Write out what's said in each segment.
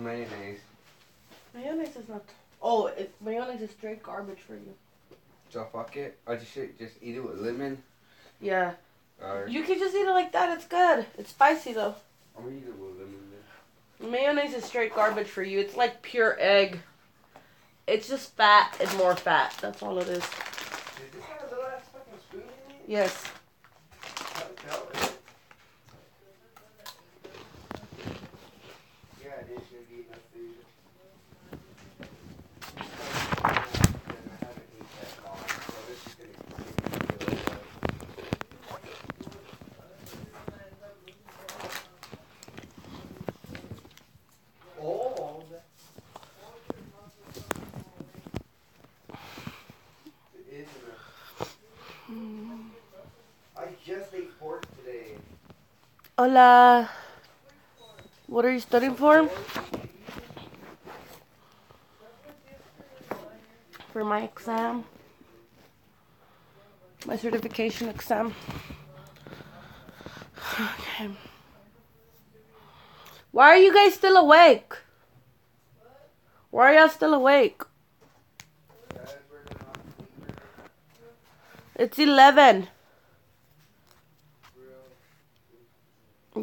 mayonnaise. Mayonnaise is not... Oh, mayonnaise is straight garbage for you. So fuck it. I just eat it with lemon. Yeah. Or You can just eat it like that. It's good. It's spicy though. I'm gonna eat it with lemon then. Mayonnaise is straight garbage for you. It's like pure egg. It's just fat and more fat. That's all it is. Does this have a little ass fucking spoon in it? Yes. Yeah, this should be enough food. I just ate pork today. Hola. What are you studying for? For my exam. My certification exam. Okay. Why are you guys still awake? Why are y'all still awake? It's 11.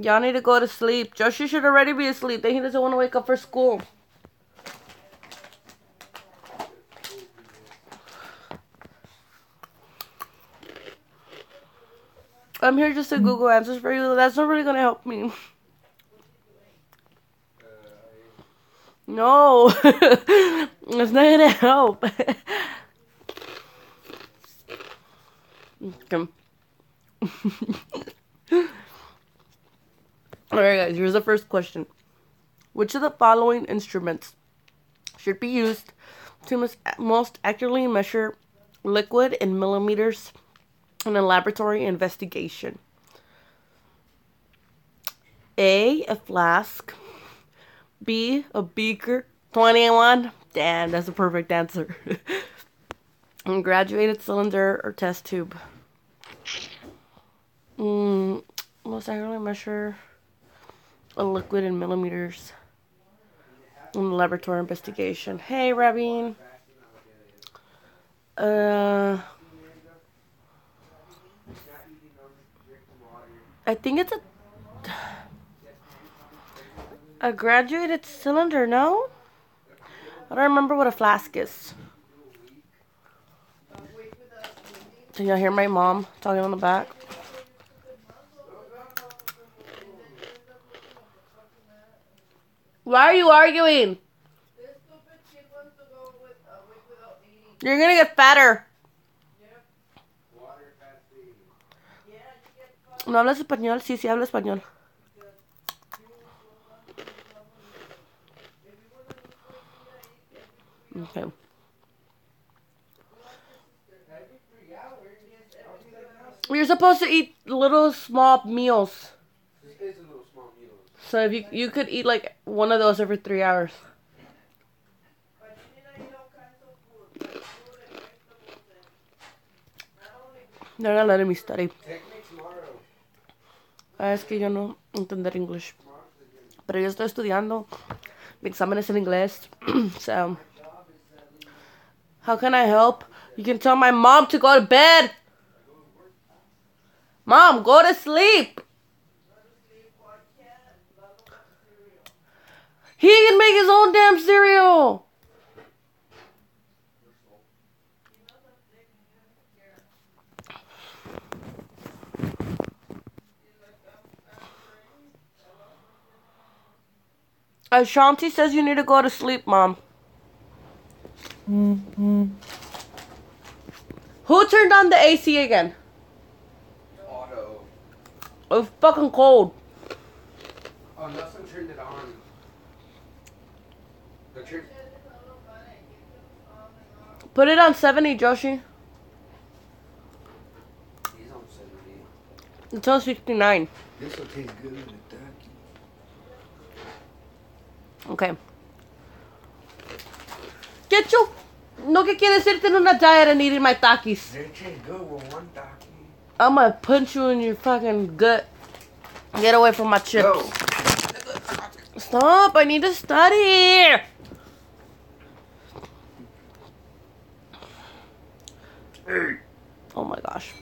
Y'all need to go to sleep. Joshua should already be asleep. Then he doesn't want to wake up for school. I'm here just to Google answers for you. That's not really going to help me. No. It's not going to help. Okay. Alright guys, here's the first question. Which of the following instruments should be used to most accurately measure liquid in millimeters in a laboratory investigation? A flask. B, a beaker. 21. Damn, that's a perfect answer. A graduated cylinder or test tube. Most accurately measure a liquid in millimeters in a laboratory investigation. Hey, Rabin. I think it's a graduated cylinder, no? I don't remember what a flask is. Can y'all hear my mom talking on the back? Why are you arguing? You're gonna get fatter. ¿No hablas español? Sí, hablo español. Okay. You're supposed to eat little small meals. This is a little small meal. So if you could eat like one of those every 3 hours. They're not letting me study. Es que yo no entender English. Pero yo estoy estudiando. Mi examen es en inglés. So, how can I help? You can tell my mom to go to bed. Mom, go to sleep. He can make his own damn cereal. Ashanti says you need to go to sleep, Mom. Who turned on the AC again? Auto. It's fucking cold. Oh, Nelson turned it on. Put it on 70, Joshi. He's on 70. It's on 69. This will taste good with that. Okay. Get you. No que quieres irte en una diet and eating my Takis. They taste good with one taki. I'm gonna punch you in your fucking gut. Get away from my chips. Go. Stop! I need to study! Oh my gosh.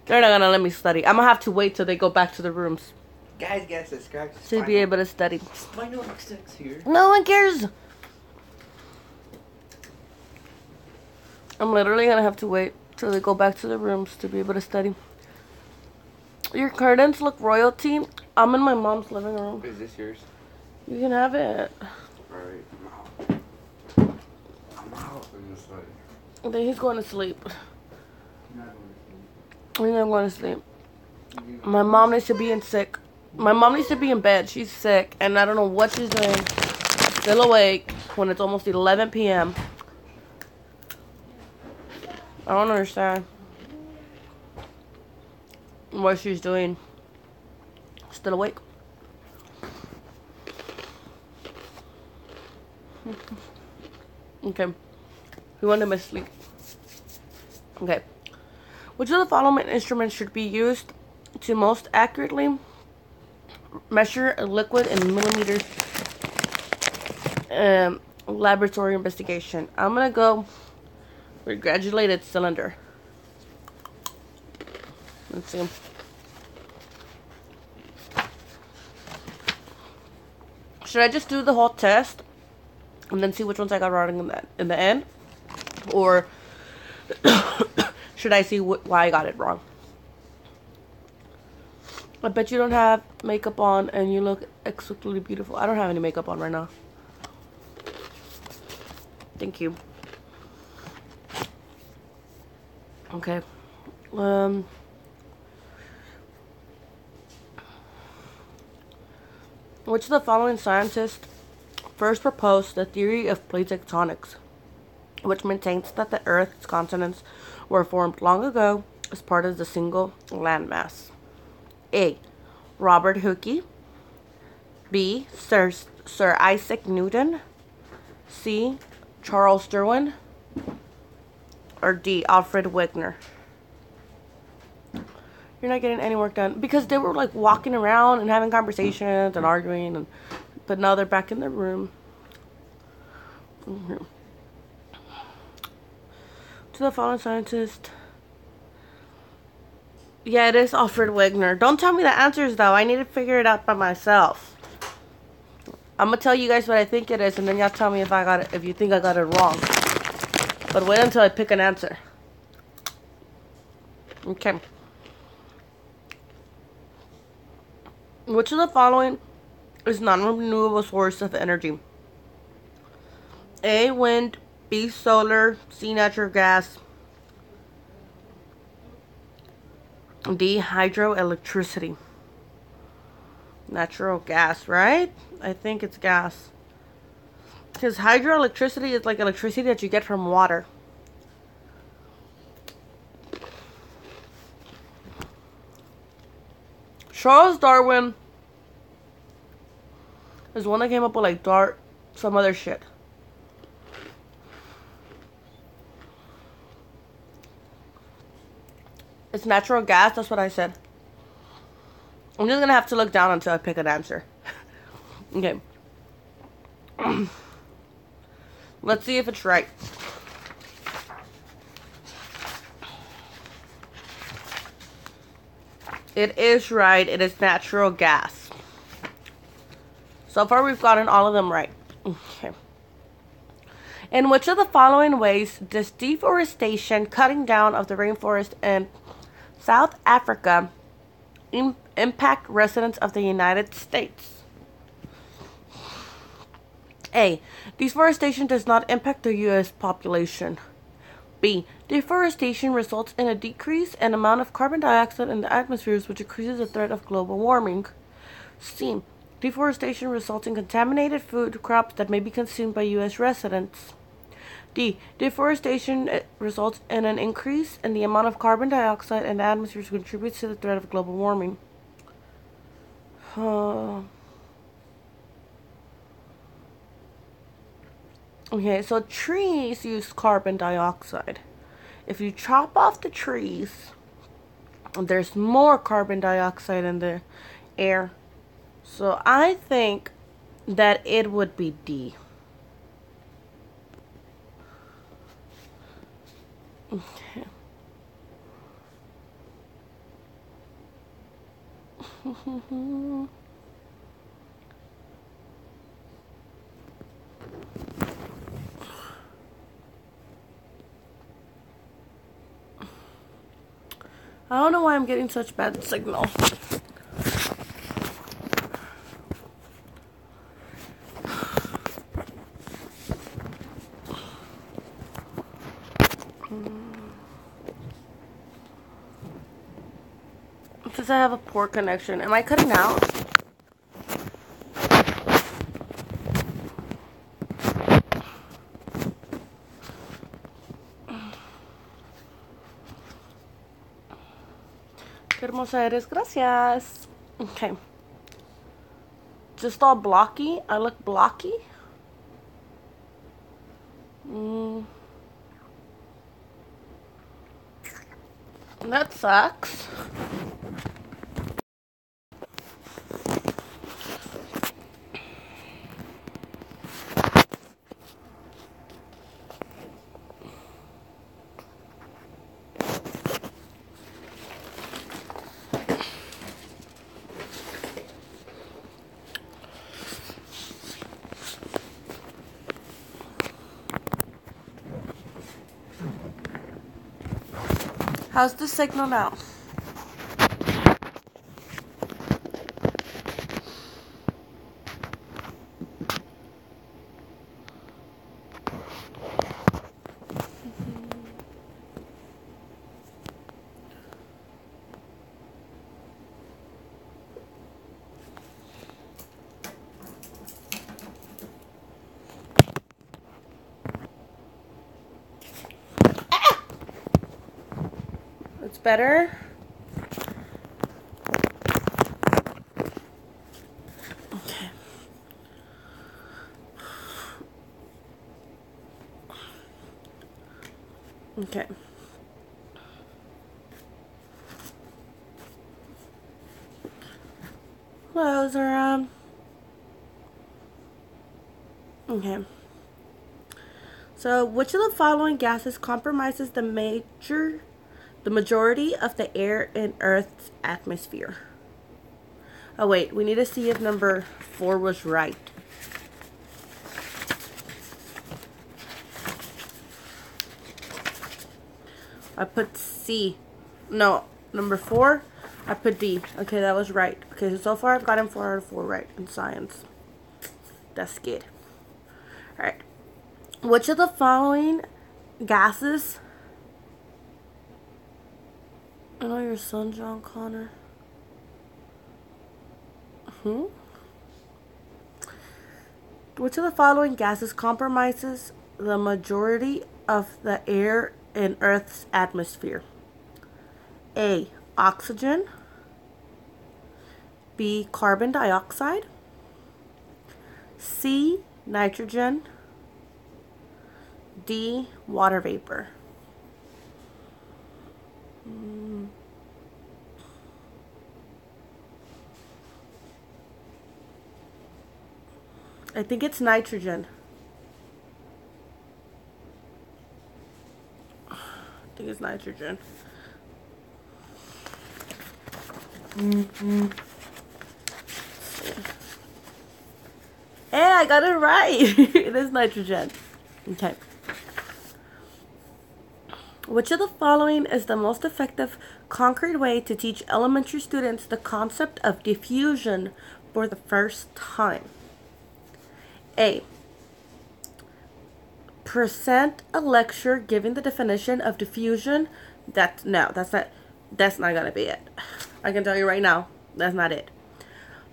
They're not gonna let me study. I'm gonna have to wait till they go back to the rooms Guys, gotta subscribe to be able to study. My notebook's here. No one cares. I'm literally gonna have to wait till they go back to the rooms to be able to study. Your curtains look royalty. I'm in my mom's living room. Is this yours? You can have it. Alright, I'm out. I'm out. I'm gonna study. Then he's going to sleep. I'm not He's not going to sleep. My mom needs to be in sick. My mom needs to be in bed. She's sick, and I don't know what she's doing. Still awake when it's almost 11 p.m. I don't understand what she's doing. Still awake. Okay. We want to miss sleep. Okay. Which of the following instruments should be used to most accurately measure a liquid in millimeters? Laboratory investigation. I'm gonna go with granulated cylinder. Let's see. Should I just do the whole test and then see which ones I got wrong in the end, or should I see why I got it wrong? I bet you don't have makeup on and you look exquisitely beautiful. I don't have any makeup on right now. Thank you. Okay. Which of the following scientists first proposed the theory of plate tectonics, which maintains that the Earth's continents were formed long ago as part of the single landmass? A. Robert Hooke. B. Sir Isaac Newton. C. Charles Darwin. Or D. Alfred Wegener. You're not getting any work done because they were like walking around and having conversations and arguing, but now they're back in their room. To the following scientist. Yeah, it is Alfred Wegener. Don't tell me the answers though. I need to figure it out by myself. I'm gonna tell you guys what I think it is, and then y'all tell me if I got it. If you think I got it wrong. But wait until I pick an answer. Okay. Which of the following is non-renewable source of energy? A. Wind. B. Solar. C. Natural gas. D. Hydroelectricity. Natural gas, right? I think it's gas. Because hydroelectricity is like electricity that you get from water. Charles Darwin is one that came up with like some other shit. It's natural gas, that's what I said. I'm just gonna have to look down until I pick an answer. Okay. Let's see if it's right. It is right. It is natural gas. So far, we've gotten all of them right. Okay. In which of the following ways does deforestation, cutting down of the rainforest in South Africa, impact residents of the United States? A. Deforestation does not impact the U.S. population. B. Deforestation results in a decrease in amount of carbon dioxide in the atmosphere, which increases the threat of global warming. C. Deforestation results in contaminated food crops that may be consumed by U.S. residents. D. Deforestation results in an increase in the amount of carbon dioxide in the atmosphere, which contributes to the threat of global warming. Okay, so trees use carbon dioxide. If you chop off the trees, there's more carbon dioxide in the air. So I think that it would be D. Okay. I don't know why I'm getting such bad signal. Since I have a poor connection. Am I cutting out? Qué hermosa eres. Gracias. Okay. Just all blocky? I look blocky? That sucks. How's the signal now? It's better. Okay. Okay. Those are okay. So, which of the following gases compromises the majority of the air in Earth's atmosphere? Oh wait, we need to see if number 4 was right. I put C. No, number 4, I put D. Okay, that was right. Okay, so far I've gotten 4 out of 4 right in science. That's good. Alright. Which of the following gases... I know your son, John Connor. Which of the following gases compromises the majority of the air in Earth's atmosphere? A. Oxygen. B. Carbon dioxide. C. Nitrogen. D. Water vapor. I think it's nitrogen. I think it's nitrogen. Hey, I got it right. It is nitrogen. Okay. Which of the following is the most effective concrete way to teach elementary students the concept of diffusion for the first time? A. Present a lecture giving the definition of diffusion. That's not gonna be it. I can tell you right now, that's not it.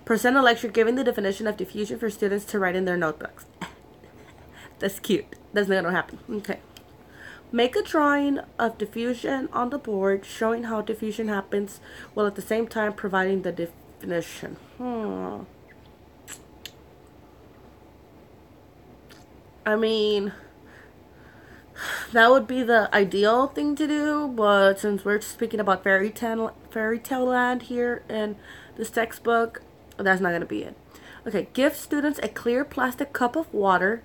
Present a lecture giving the definition of diffusion for students to write in their notebooks. That's cute. That's not gonna happen. Okay. Make a drawing of diffusion on the board showing how diffusion happens while at the same time providing the definition. I mean, that would be the ideal thing to do, but since we're speaking about fairy tale land here in this textbook, That's not going to be it. Okay, give students a clear plastic cup of water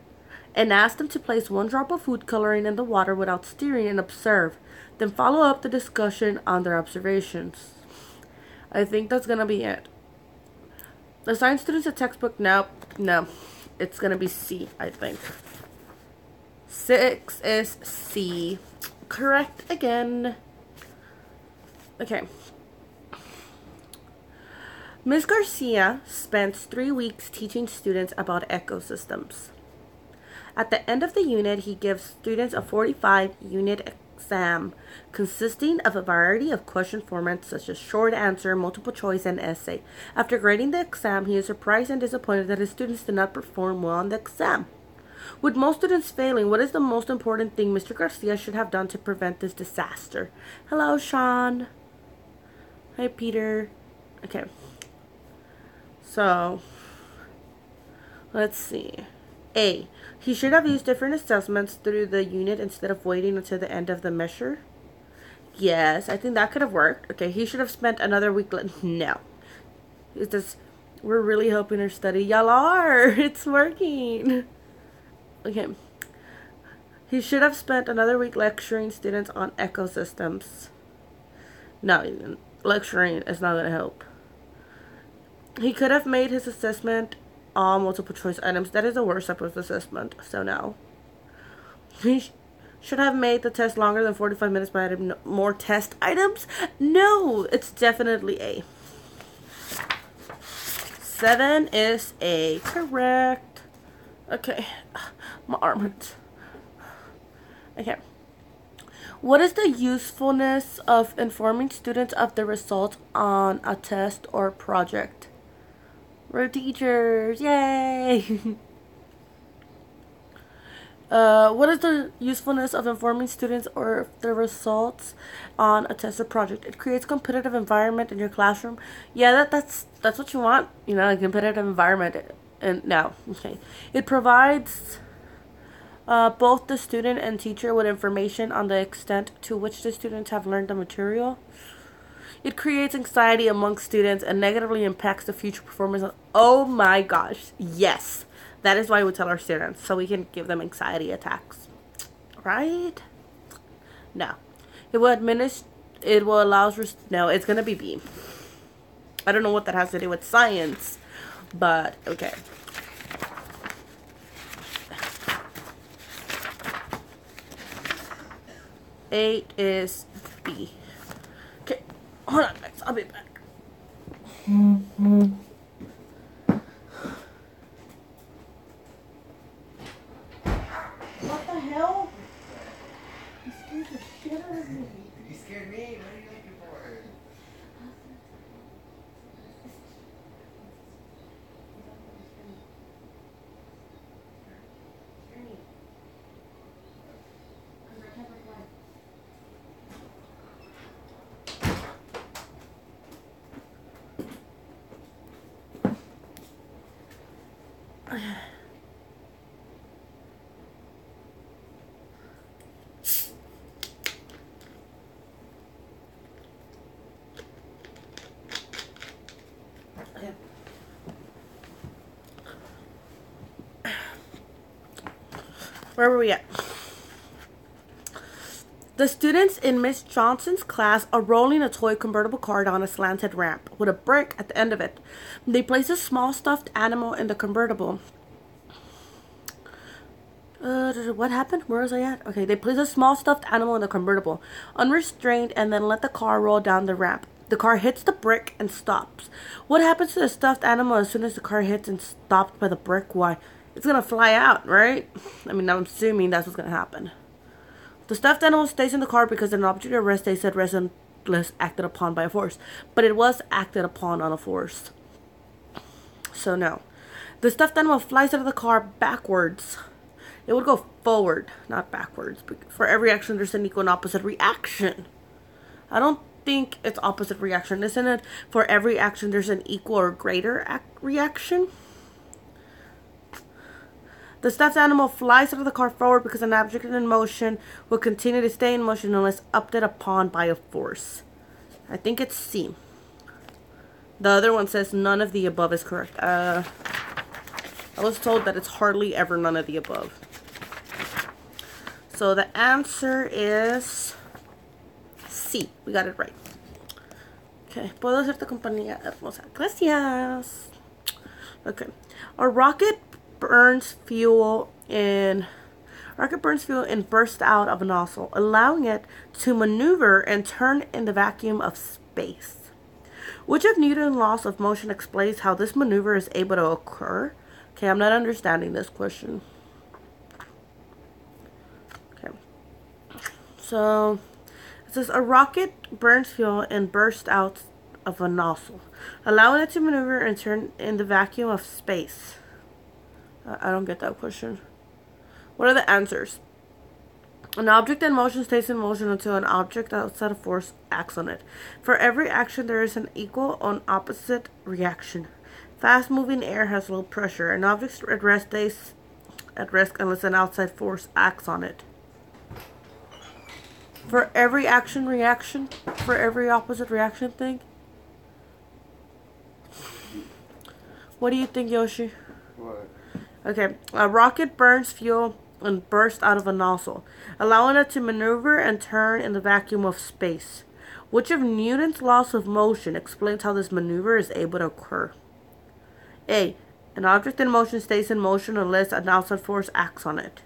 and ask them to place 1 drop of food coloring in the water without stirring and observe. Then follow up the discussion on their observations. I think that's going to be it. Assign students a textbook. No. It's going to be C, I think. 6 is C. Correct again. Okay. Ms. Garcia spends 3 weeks teaching students about ecosystems. At the end of the unit, he gives students a 45-unit exam consisting of a variety of question formats such as short answer, multiple choice, and essay. After grading the exam, he is surprised and disappointed that his students did not perform well on the exam. With most students failing, what is the most important thing Mr. Garcia should have done to prevent this disaster? Hello, Sean. Hi, Peter. Okay. So, let's see. A. He should have used different assessments through the unit instead of waiting until the end of the measure. Yes, I think that could have worked. Okay, he should have spent another week. No. It's just, we're really helping her study. Y'all are. It's working. Okay. He should have spent another week lecturing students on ecosystems. No, lecturing is not going to help. He could have made his assessment all multiple choice items. That is the worst type of assessment, so no. He should have made the test longer than 45 minutes by adding more test items. No, it's definitely A. 7 is A. Correct. Okay. My arm hurts. Okay. What is the usefulness of informing students of the results on a test or project? We're teachers. Yay! What is the usefulness of informing students or the results on a test or project? It creates competitive environment in your classroom. Yeah, that's what you want. You know, a competitive environment. And no, okay. It provides both the student and teacher with information on the extent to which the students have learned the material. It creates anxiety among students and negatively impacts the future performance. Oh my gosh, yes. That is why we tell our students, so we can give them anxiety attacks. Right? No. It will allow, no, it's going to be B. I don't know what that has to do with science, but okay. Eight is B. Okay, hold on, guys. I'll be back. What the hell? You scared the shit out of me. You scared me? What are you looking for? Where were we at? The students in Miss Johnson's class are rolling a toy convertible car down a slanted ramp with a brick at the end of it. They place a small stuffed animal in the convertible. What happened? Where was I at? Okay, they place a small stuffed animal in the convertible, unrestrained, and then let the car roll down the ramp. The car hits the brick and stops. What happens to the stuffed animal as soon as the car hits and stopped by the brick? Why? It's gonna fly out, right? I mean, I'm assuming that's what's gonna happen. The stuffed animal stays in the car because an object of rest, they said, restless, acted upon by a force. But it was acted upon on a force. So no. The stuffed animal flies out of the car backwards. It would go forward, not backwards. But for every action, there's an equal and opposite reaction. I don't think it's opposite reaction, isn't it? For every action, there's an equal or greater reaction. The stuffed animal flies out of the car forward because an object in motion will continue to stay in motion unless acted upon by a force. I think it's C. The other one says none of the above is correct. I was told that it's hardly ever none of the above. So the answer is C. We got it right. Okay. Puedo hacerte compañía, hermosa. Gracias. Okay. A rocket burns fuel and bursts out of a nozzle, allowing it to maneuver and turn in the vacuum of space. Which of Newton's laws of motion explains how this maneuver is able to occur? Okay, I'm not understanding this question. Okay. So, it says a rocket burns fuel and bursts out of a nozzle, allowing it to maneuver and turn in the vacuum of space. I don't get that question. What are the answers? An object in motion stays in motion until an object outside of force acts on it. For every action, there is an equal and opposite reaction. Fast-moving air has low pressure. An object at rest stays at rest unless an outside force acts on it. For every action, reaction. For every opposite reaction thing. What do you think, Yoshi? What? Okay, a rocket burns fuel and bursts out of a nozzle, allowing it to maneuver and turn in the vacuum of space. Which of Newton's laws of motion explains how this maneuver is able to occur? A. An object in motion stays in motion unless an outside force acts on it.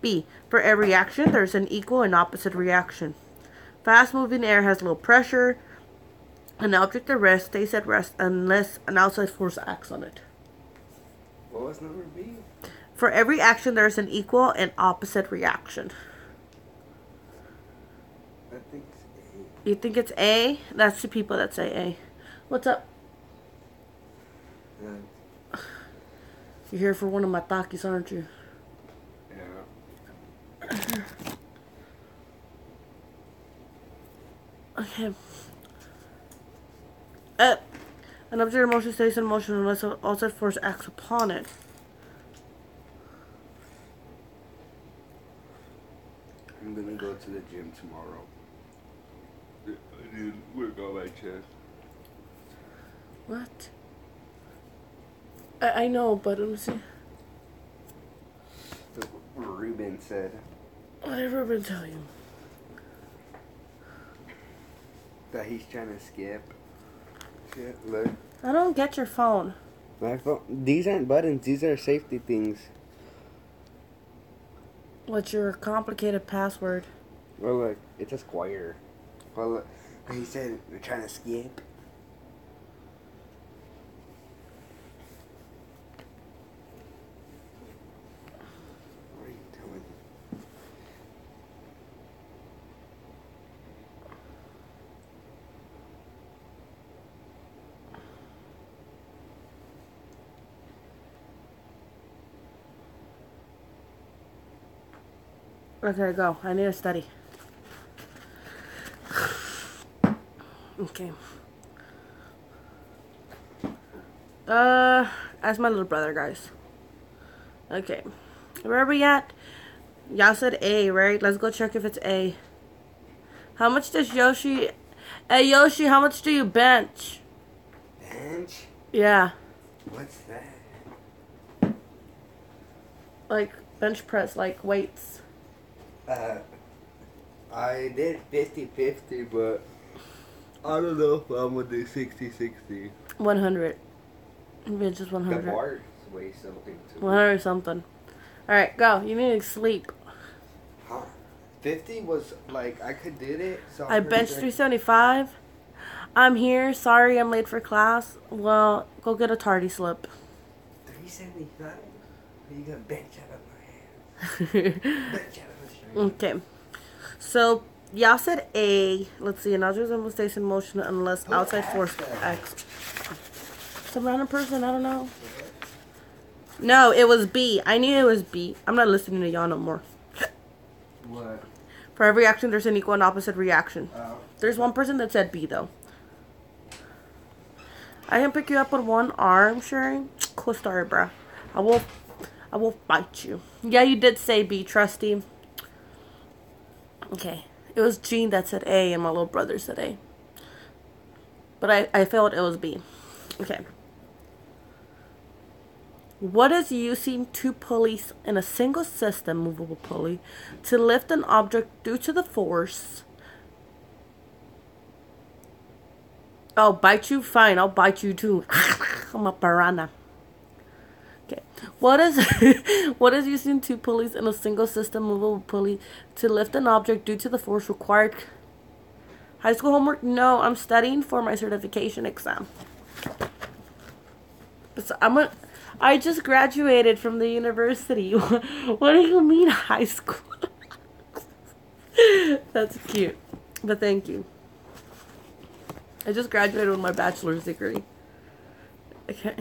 B. For every action, there is an equal and opposite reaction. Fast-moving air has low pressure. An object at rest stays at rest unless an outside force acts on it. What was number B? For every action, there is an equal and opposite reaction. I think it's A. You think it's A? That's the people that say A. What's up? You're here for one of my takis, aren't you? Yeah. Okay. An object in motion stays in motion unless an outside force acts upon it. I'm gonna go to the gym tomorrow. I need to work on my chest. What? I know, but let me see. Ruben said What did Ruben tell you? that he's trying to skip. Shit, look. I don't get your phone. My phone. These aren't buttons. These are safety things. What's your complicated password? Well, look, it's a square. Well, look, he said they're trying to skip. What are you doing? Okay, go. I need to study. Okay. Ask my little brother, guys. Okay. Where are we at? Y'all said A, right? Let's go check if it's A. How much does Yoshi... Hey, Yoshi, how much do you bench? Bench? Yeah. What's that? Like, bench press, like weights. I did 50-50, but I don't know if I'm gonna do 60-60. 100. Bench is The 100. bar weighs something too. 100 something. Alright, go. You need to sleep. Huh? 50 was like, I could do it. So I benched 375. I'm here. Sorry I'm late for class. Well, go get a tardy slip. 375? You got bench out of my hand. Bench out of my string. Okay. So, y'all said A. Let's see. An object will stay in motion unless outside force acts. Some random person, I don't know. No, it was B. I knew it was B. I'm not listening to y'all no more. What? For every action, there's an equal and opposite reaction. Oh. There's one person that said B, though. I can pick you up with one arm, Sherry. Cool story, bro. I will fight you. Yeah, you did say B, trusty. Okay. It was Jean that said A, and my little brother said A. But I felt it was B. Okay. What is using two pulleys in a single system, movable pulley, to lift an object due to the force? I'll bite you? Fine, I'll bite you too. I'm a piranha. Okay. What is what is using two pulleys in a single system, movable pulley, to lift an object due to the force required? High school homework? No, I'm studying for my certification exam. So I just graduated from the university. What do you mean high school? That's cute. But thank you. I just graduated with my bachelor's degree. Okay.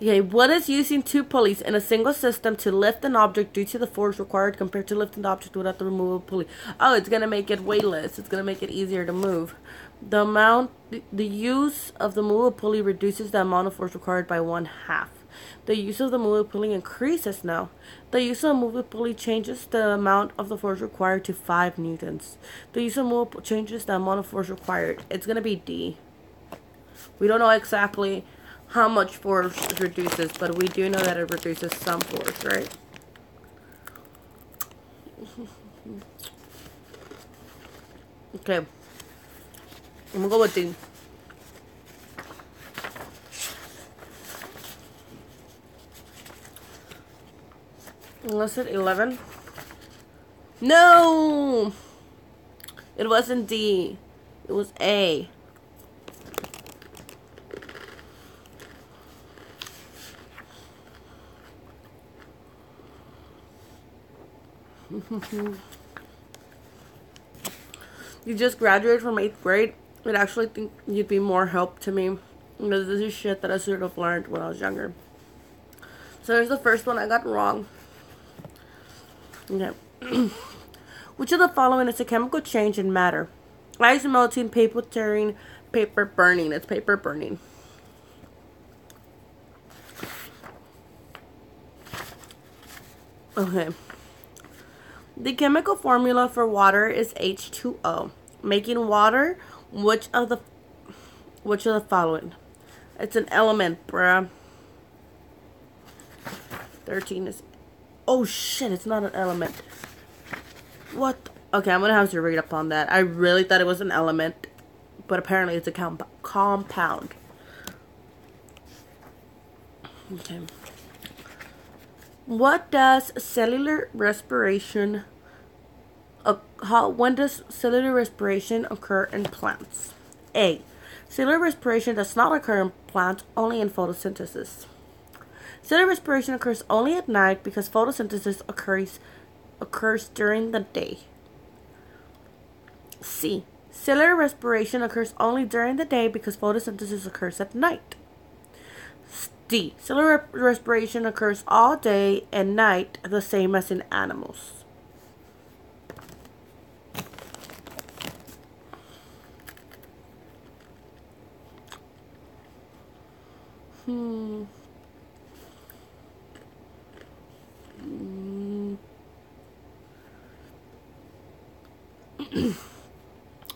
Okay, what is using two pulleys in a single system to lift an object due to the force required compared to lifting the object without the removable pulley? Oh, it's going to make it weightless. It's going to make it easier to move. The use of the movable pulley reduces the amount of force required by 1/2. The use of the movable pulley increases now. The use of the movable pulley changes the amount of the force required to 5 newtons. The use of the movable changes the amount of force required. It's going to be D. We don't know exactly how much force it reduces, but we do know that it reduces some force, right? Okay. I'm gonna go with D. Unless it's 11. No! It wasn't D. It was A. You just graduated from 8th grade. I'd actually think you'd be more help to me, because this is shit that I should have learned when I was younger. So there's the first one I got wrong. Okay. Which of the following is a chemical change in matter? Ice melting, paper tearing, paper burning. It's paper burning. Okay. The chemical formula for water is H2O. Making water, which of the following? It's an element, bruh. 13 is... Oh shit, it's not an element. What? Okay, I'm gonna have to read up on that. I really thought it was an element, but apparently it's a compound. Okay. What does cellular respiration... when does cellular respiration occur in plants? A. Cellular respiration does not occur in plants, only in photosynthesis. Cellular respiration occurs only at night because photosynthesis occurs during the day. C. Cellular respiration occurs only during the day because photosynthesis occurs at night. D. Cellular respiration occurs all day and night, the same as in animals.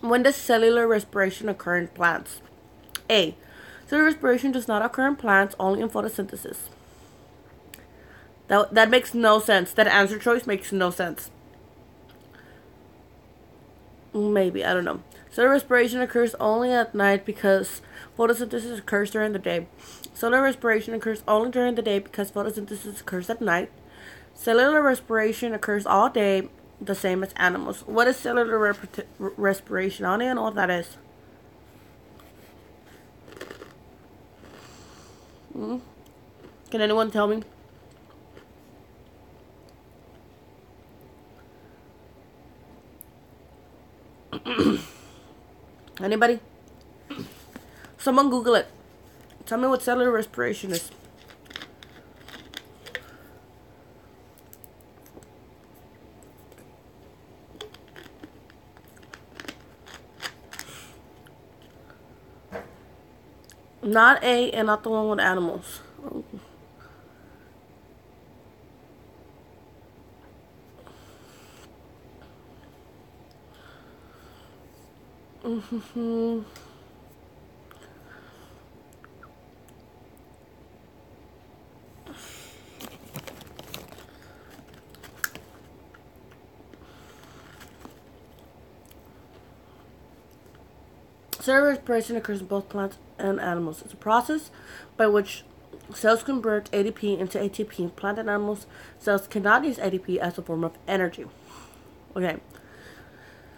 When does cellular respiration occur in plants? A. Cellular respiration does not occur in plants, only in photosynthesis. That makes no sense. That answer choice makes no sense. Maybe, I don't know. Cellular respiration occurs only at night because photosynthesis occurs during the day. Cellular respiration occurs only during the day because photosynthesis occurs at night. Cellular respiration occurs all day, the same as animals. What is cellular respiration? I don't even know what that is. Can anyone tell me? Anybody? Someone Google it. Tell me what cellular respiration is. Not A and not the one with animals. Cellular respiration occurs in both plants and animals. It's a process by which cells convert ADP into ATP. Plant and animal cells cannot use ADP as a form of energy. Okay.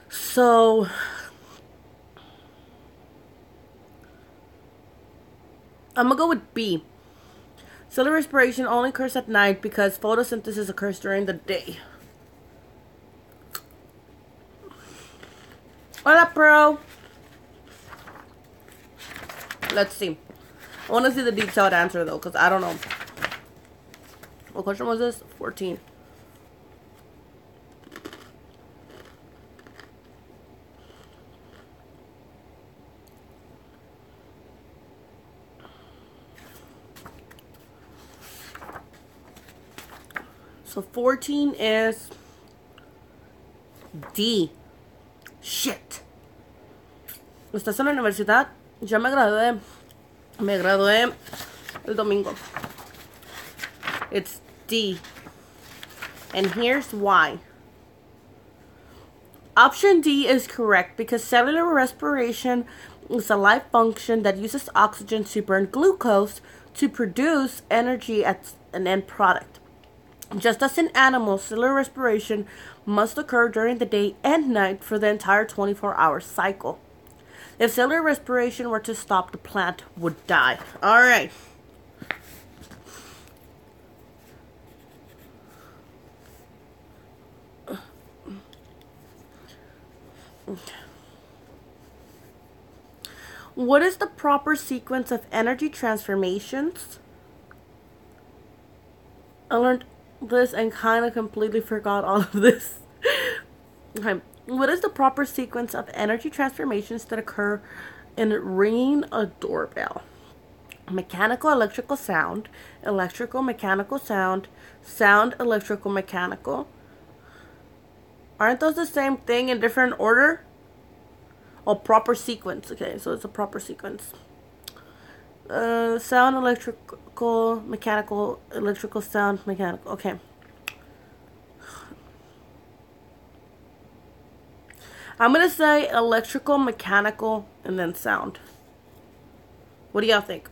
So, I'm going to go with B. Cellular respiration only occurs at night because photosynthesis occurs during the day. What up, bro? Let's see. I want to see the detailed answer, though, because I don't know. What question was this? 14. So 14 is D. Shit. ¿Estás en la universidad? Ya me gradué. Me gradué el domingo. It's D. And here's why. Option D is correct because cellular respiration is a life function that uses oxygen to burn glucose to produce energy as an end product. Just as in animals, cellular respiration must occur during the day and night for the entire 24-hour cycle. If cellular respiration were to stop, the plant would die. All right. What is the proper sequence of energy transformations? I learned this and kind of completely forgot all of this. Okay. What is the proper sequence of energy transformations that occur in ringing a doorbell? Mechanical, electrical sound, electrical, mechanical sound, sound, electrical, mechanical. Aren't those the same thing in different order? Oh, proper sequence. Okay, so it's a proper sequence. Sound, electrical, mechanical, electrical, sound, mechanical. Okay. I'm going to say electrical, mechanical, and then sound. What do y'all think?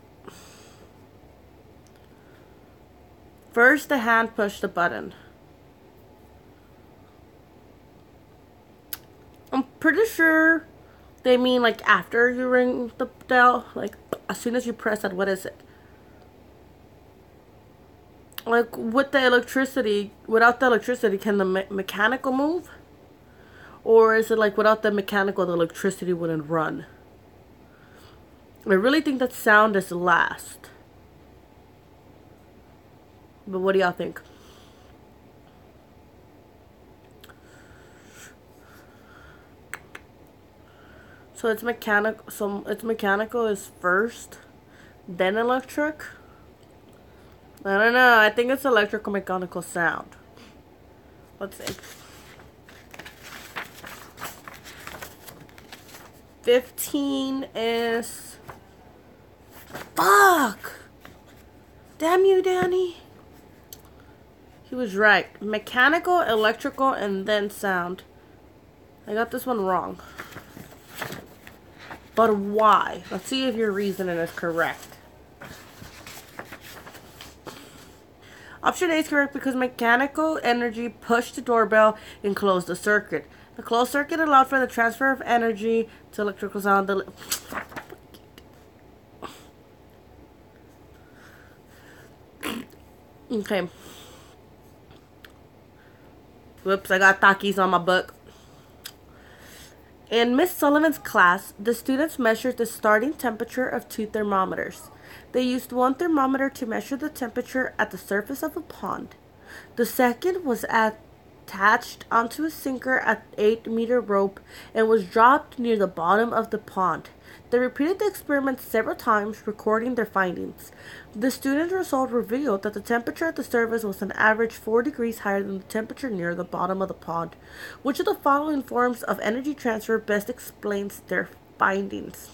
First, the hand pushed the button. I'm pretty sure they mean like after you ring the bell. Like as soon as you press it, what is it? Like with the electricity, without the electricity, can the mechanical move? Or is it like without the mechanical, the electricity wouldn't run? I really think that sound is last. But what do y'all think? So it's mechanical. So it's mechanical is first, then electric. I don't know. I think it's electrical mechanical sound. Let's see. 15 is... Fuck! Damn you, Danny. He was right. Mechanical, electrical, and then sound. I got this one wrong. But why? Let's see if your reasoning is correct. Option A is correct because mechanical energy pushed the doorbell and closed the circuit. The closed circuit allowed for the transfer of energy to electrical sound. Okay. Whoops, I got Takis on my book. In Miss Sullivan's class, the students measured the starting temperature of 2 thermometers. They used one thermometer to measure the temperature at the surface of a pond. The second was attached onto a sinker at 8-meter rope and was dropped near the bottom of the pond. They repeated the experiment several times, recording their findings. The student result revealed that the temperature at the surface was on average 4 degrees higher than the temperature near the bottom of the pond. Which of the following forms of energy transfer best explains their findings?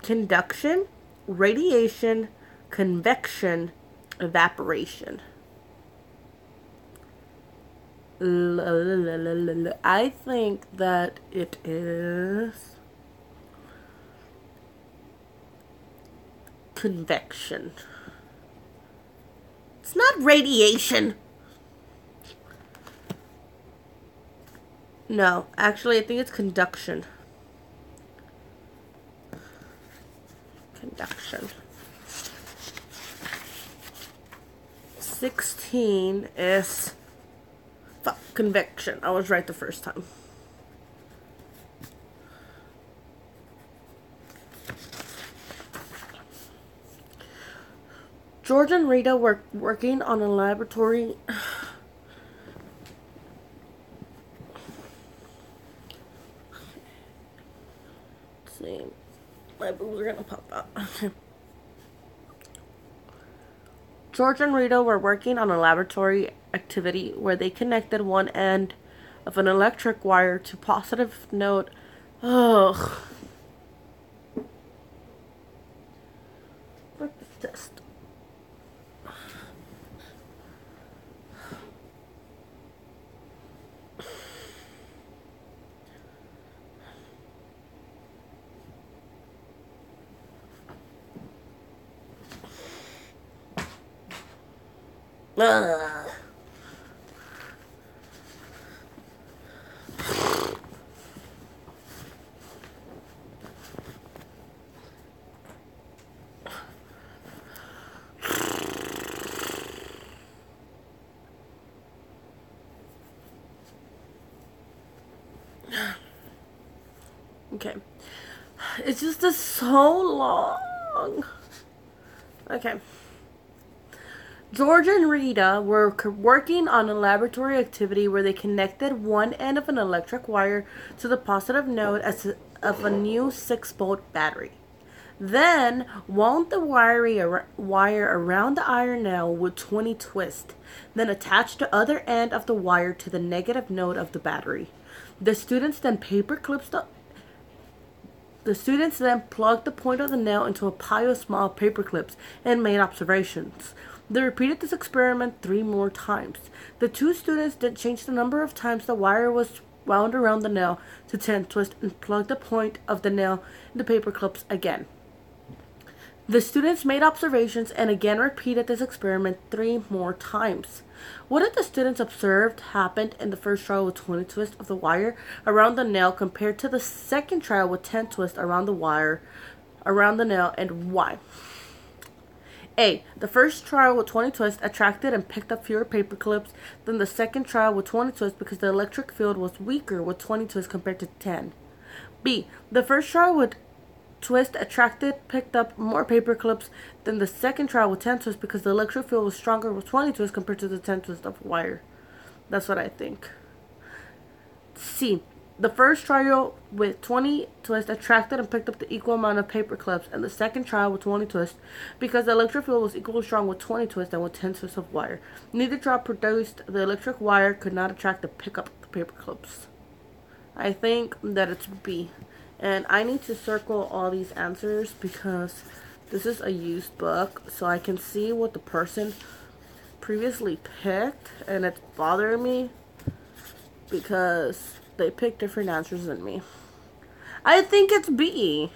Conduction, radiation, convection, evaporation. I think that it is convection. It's not radiation. No, actually, I think it's conduction. Conduction. 16 is convection. I was right the first time. George and Rita were working on a laboratory. Let's see. My boobs are gonna pop out. Okay. George and Rita were working on a laboratory activity where they connected one end of an electric wire to positive node. Ugh. Look at this test. Ugh. Okay. It's just so long. Okay. George and Rita were working on a laboratory activity where they connected one end of an electric wire to the positive node of a new 6-volt battery. Then wound the wire around the iron nail with 20 twists. Then attached the other end of the wire to the negative node of the battery. The students then plugged the point of the nail into a pile of small paper clips and made observations. They repeated this experiment 3 more times. The 2 students then changed the number of times the wire was wound around the nail to 10 twists and plugged the point of the nail into paper clips again. The students made observations and again repeated this experiment 3 more times. What did the students observed happened in the first trial with 20 twists of the wire around the nail compared to the second trial with 10 twists around the wire around the nail, and why? A. The first trial with 20 twists attracted and picked up fewer paper clips than the second trial with 20 twists because the electric field was weaker with 20 twists compared to 10. B. The first trial with twist picked up more paper clips than the second trial with 10 twists because the electric field was stronger with 20 twists compared to the 10 twists of wire. That's what I think. C. The first trial with 20 twists attracted and picked up the equal amount of paper clips, and the second trial with 20 twists because the electric field was equally strong with 20 twists than with 10 twists of wire. Neither trial produced the electric wire could not attract and pick up the paper clips. I think that it's B. And I need to circle all these answers because this is a used book, so I can see what the person previously picked, and it's bothering me because they picked different answers than me. I think it's B.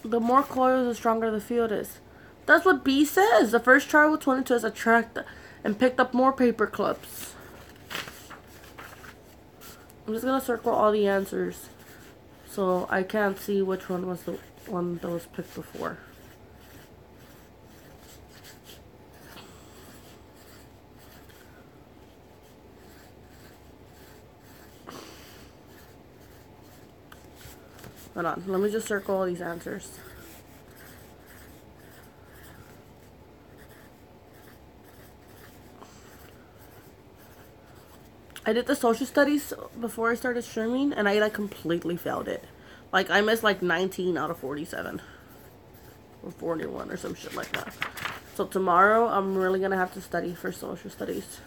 The more coils, the stronger the field is. That's what B says. The first trial with 20 twists attracted and picked up more paper clips. I'm just going to circle all the answers so I can't see which one was the one that was picked before. Hold on, let me just circle all these answers. I did the social studies before I started streaming, and I completely failed it. I missed 19 out of 47. Or 41 or some shit like that. So tomorrow, I'm really gonna have to study for social studies.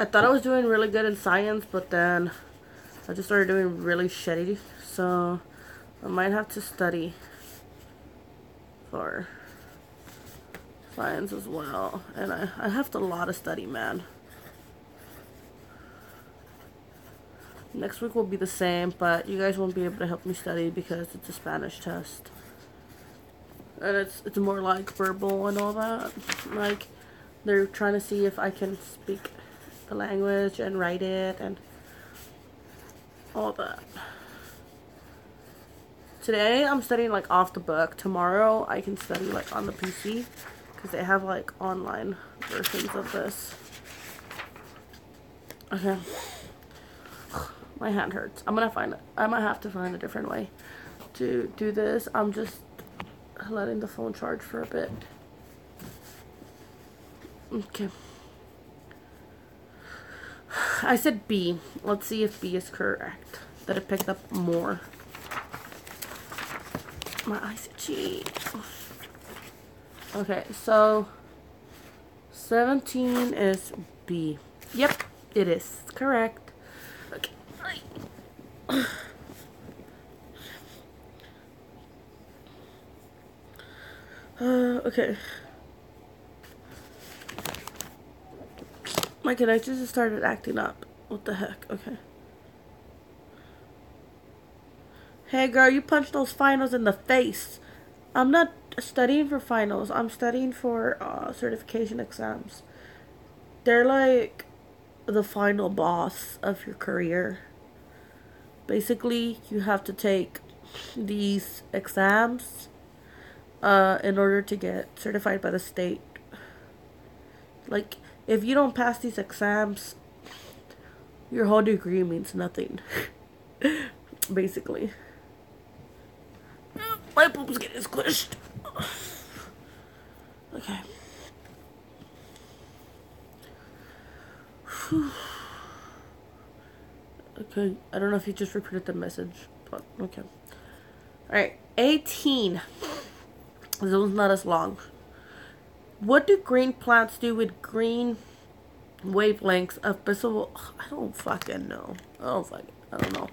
I thought I was doing really good in science, but then I just started doing really shitty. So I might have to study for science as well. And I have a lot of study, man. Next week will be the same, but you guys won't be able to help me study because it's a Spanish test. And it's more like verbal and all that. Like, they're trying to see if I can speak the language and write it and all that. Today I'm studying like off the book. Tomorrow I can study like on the PC because they have like online versions of this. Okay. My hand hurts. I might have to find a different way to do this. I'm just letting the phone charge for a bit. Okay. I said B. Let's see if B is correct. That it picked up more. My eyes itchy. Okay, so 17 is B. Yep, it is correct. Okay. Okay. My connections just started acting up. What the heck? Okay. Hey girl, you punched those finals in the face. I'm not studying for finals. I'm studying for certification exams. They're like the final boss of your career. Basically, you have to take these exams in order to get certified by the state. Like, if you don't pass these exams, your whole degree means nothing. Basically. My boob's getting squished. Okay. Okay, I don't know if you just repeated the message, but okay. Alright, 18. This one's not as long. What do green plants do with green wavelengths of visible... I don't fucking know. I don't know.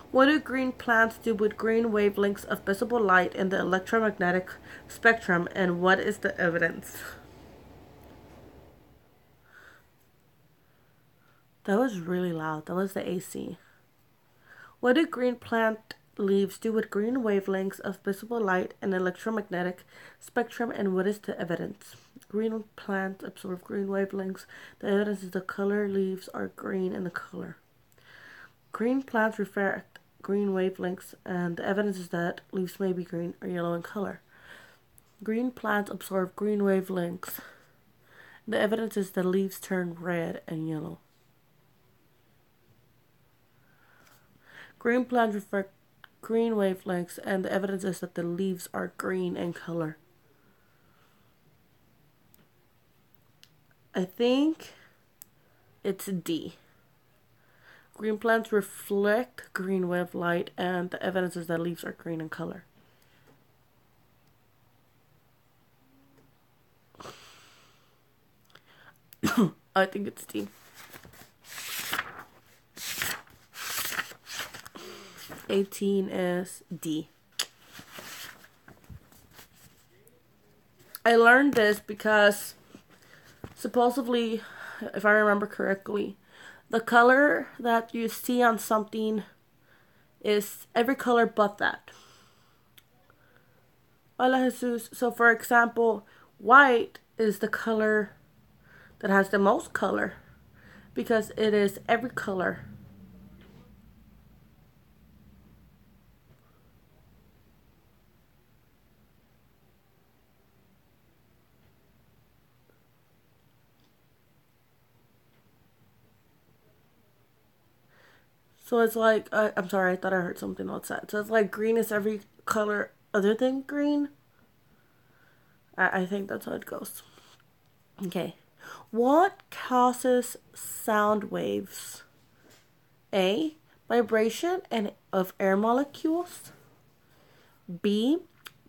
What do green plants do with green wavelengths of visible light in the electromagnetic spectrum, and what is the evidence? That was really loud. That was the AC. What do green plant leaves do with green wavelengths of visible light in the electromagnetic spectrum, and what is the evidence? Green plants absorb green wavelengths. The evidence is the color leaves are green in the color. Green plants reflect green wavelengths, and the evidence is that leaves may be green or yellow in color. Green plants absorb green wavelengths. The evidence is that leaves turn red and yellow. Green plants reflect green wavelengths, and the evidence is that the leaves are green in color. I think it's D. Green plants reflect green wave light, and the evidence is that leaves are green in color. I think it's D. 18 is D. I learned this because supposedly, if I remember correctly, the color that you see on something is every color but that. Hola Jesus. So for example, white is the color that has the most color because it is every color. So it's like, I'm sorry, I thought I heard something outside. So it's like green is every color other than green. I think that's how it goes. Okay. What causes sound waves? A. Vibration of air molecules. B.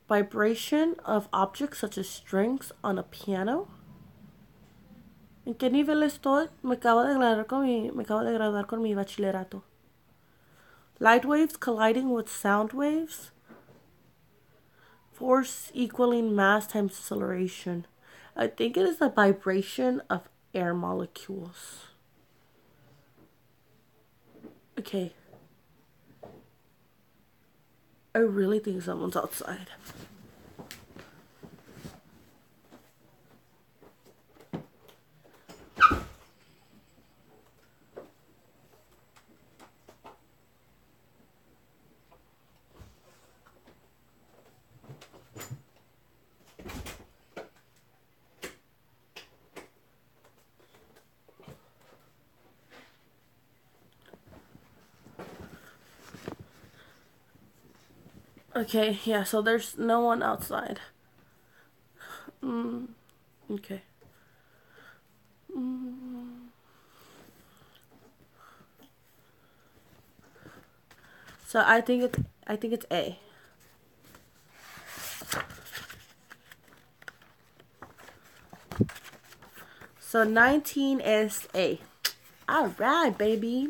Vibration of objects such as strings on a piano. ¿En qué nivel estoy? Me acabo de graduar con mi bachillerato. Light waves colliding with sound waves. Force equaling mass times acceleration. I think it is the vibration of air molecules. Okay. I really think someone's outside. Okay, yeah, so there's no one outside. Okay. So I think it's A. So 19 is A. All right, baby.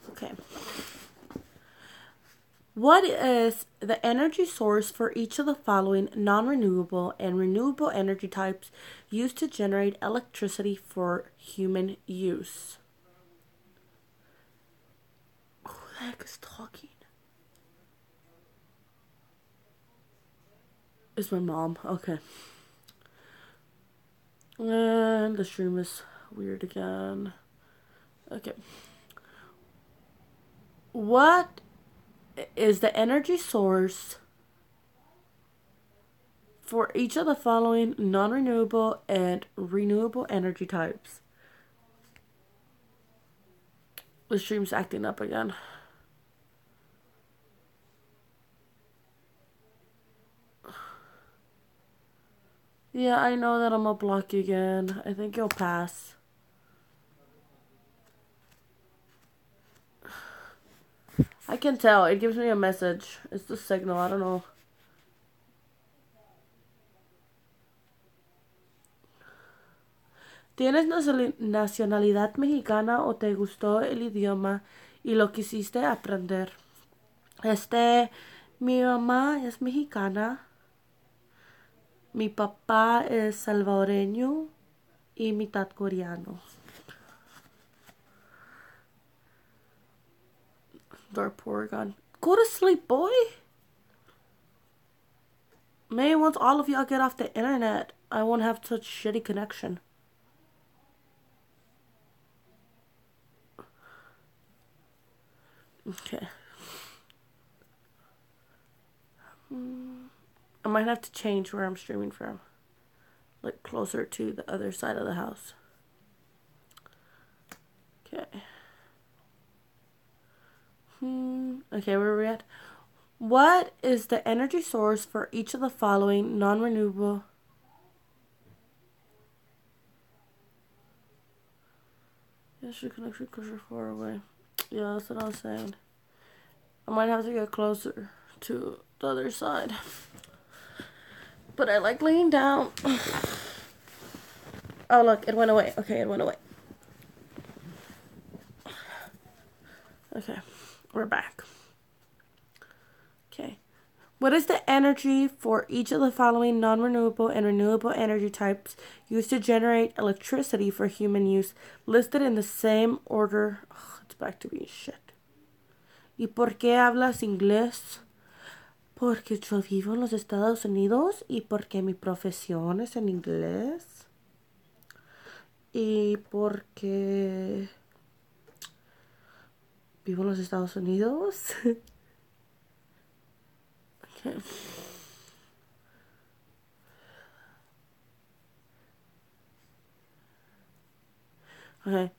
Okay. What is the energy source for each of the following non-renewable and renewable energy types used to generate electricity for human use? Who the heck is talking? It's my mom. Okay. And the stream is weird again. Okay. What is the energy source for each of the following non-renewable and renewable energy types? The stream's acting up again. Yeah, I know that I'm gonna block you again. I think you'll pass. I can tell. It gives me a message. It's the signal. I don't know. ¿Tienes nacionalidad mexicana o te gustó el idioma y lo quisiste aprender? Mi mamá es mexicana. Mi papá es salvadoreño y mitad coreano. Dark Porygon. Go to sleep, boy. Maybe once all of y'all get off the internet, I won't have such shitty connection. Okay. I might have to change where I'm streaming from. Like closer to the other side of the house. Okay. Okay, where are we at? What is the energy source for each of the following non-renewable? Yes, your connection because you're far away. Yeah, that's what I was saying. I might have to get closer to the other side. But I like laying down. Oh, look, it went away. Okay, it went away. Okay, we're back. Okay. What is the energy for each of the following non-renewable and renewable energy types used to generate electricity for human use, listed in the same order? Oh, it's back to being shit. ¿Y por qué hablas inglés? Porque yo vivo en los Estados Unidos y porque mi profesión es en inglés. Y porque vivo en los Estados Unidos. Okay. Okay.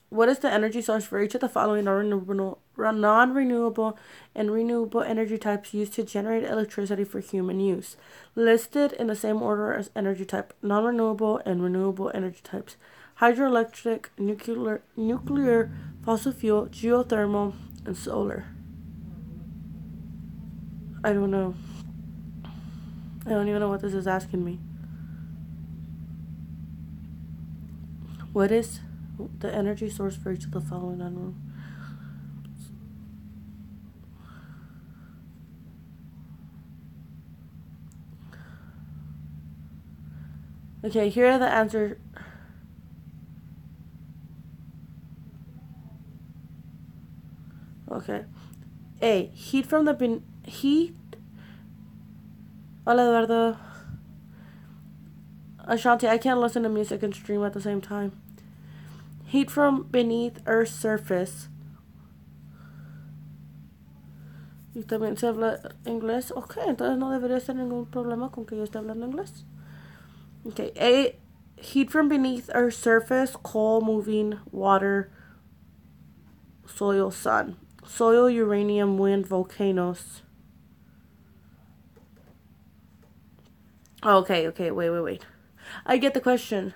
What is the energy source for each of the following non-renewable and renewable energy types used to generate electricity for human use? Listed in the same order as energy type, non-renewable and renewable energy types. hydroelectric, nuclear, fossil fuel, geothermal, and solar. I don't know. I don't even know what this is asking me. What is the energy source for each of the following unknown? Okay, here are the answers. Okay. A. Heat from the heat. Hola, Eduardo. Ashanti, I can't listen to music and stream at the same time. Heat from beneath Earth's surface. ¿Y también se habla inglés? Ok, entonces no debería ser ningún problema con que yo esté hablando inglés. Okay, A. Heat from beneath Earth's surface, coal, moving, water, soil, sun. Soil, uranium, wind, volcanoes. Okay, wait. I get the question.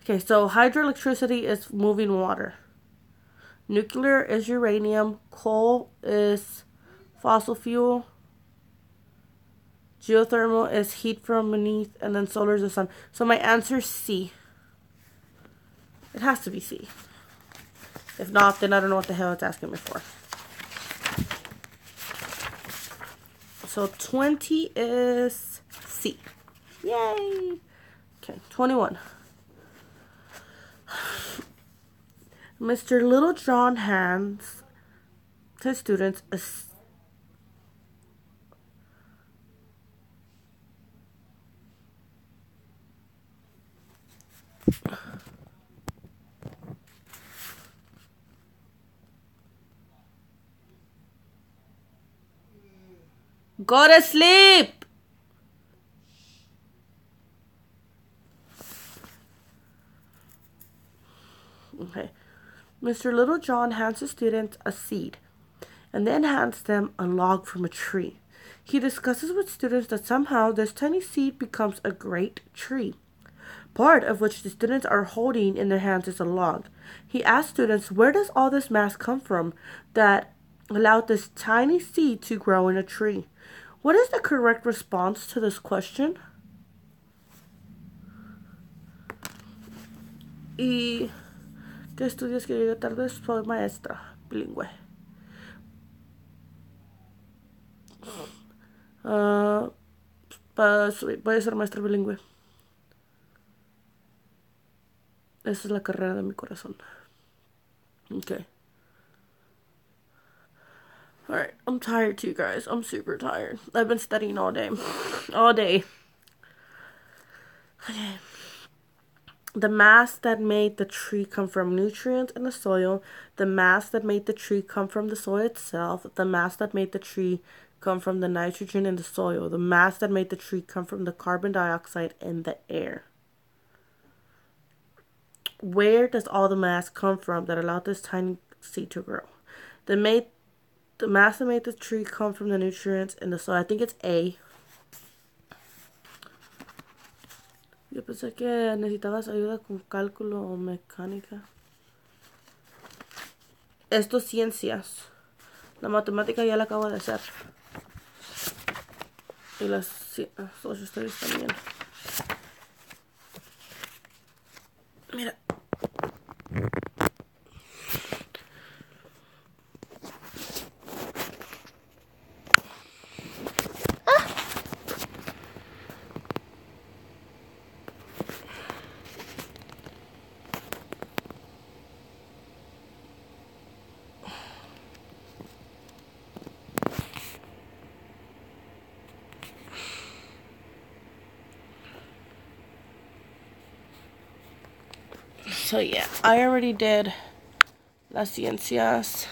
Okay, so hydroelectricity is moving water. Nuclear is uranium. Coal is fossil fuel. Geothermal is heat from beneath. And then solar is the sun. So my answer is C. It has to be C. If not, then I don't know what the hell it's asking me for. So 20 is C. Yay! Okay, 21. Mr. Littlejohn hands to students a go to sleep. Okay. Mr. Littlejohn hands the students a seed and then hands them a log from a tree. He discusses with students that somehow this tiny seed becomes a great tree, part of which the students are holding in their hands is a log. He asks students, where does all this mass come from that allowed this tiny seed to grow in a tree? What is the correct response to this question? ¿Y qué estudias que llegué tarde? Soy maestra bilingüe. Voy a ser maestra bilingüe. Esa es la carrera de mi corazón. Okay. Alright, I'm tired too, guys. I'm super tired. I've been studying all day. All day. Okay. The mass that made the tree come from nutrients in the soil. The mass that made the tree come from the soil itself. The mass that made the tree come from the nitrogen in the soil. The mass that made the tree come from the carbon dioxide in the air. Where does all the mass come from that allowed this tiny seed to grow? The mass that made the tree come from the nutrients in the soil. I think it's A. Yo pensé que necesitabas ayuda con cálculo o mecánica. Esto es ciencias. La matemática ya la acabo de hacer. Y las social studies también. Mira. So yeah, I already did las ciencias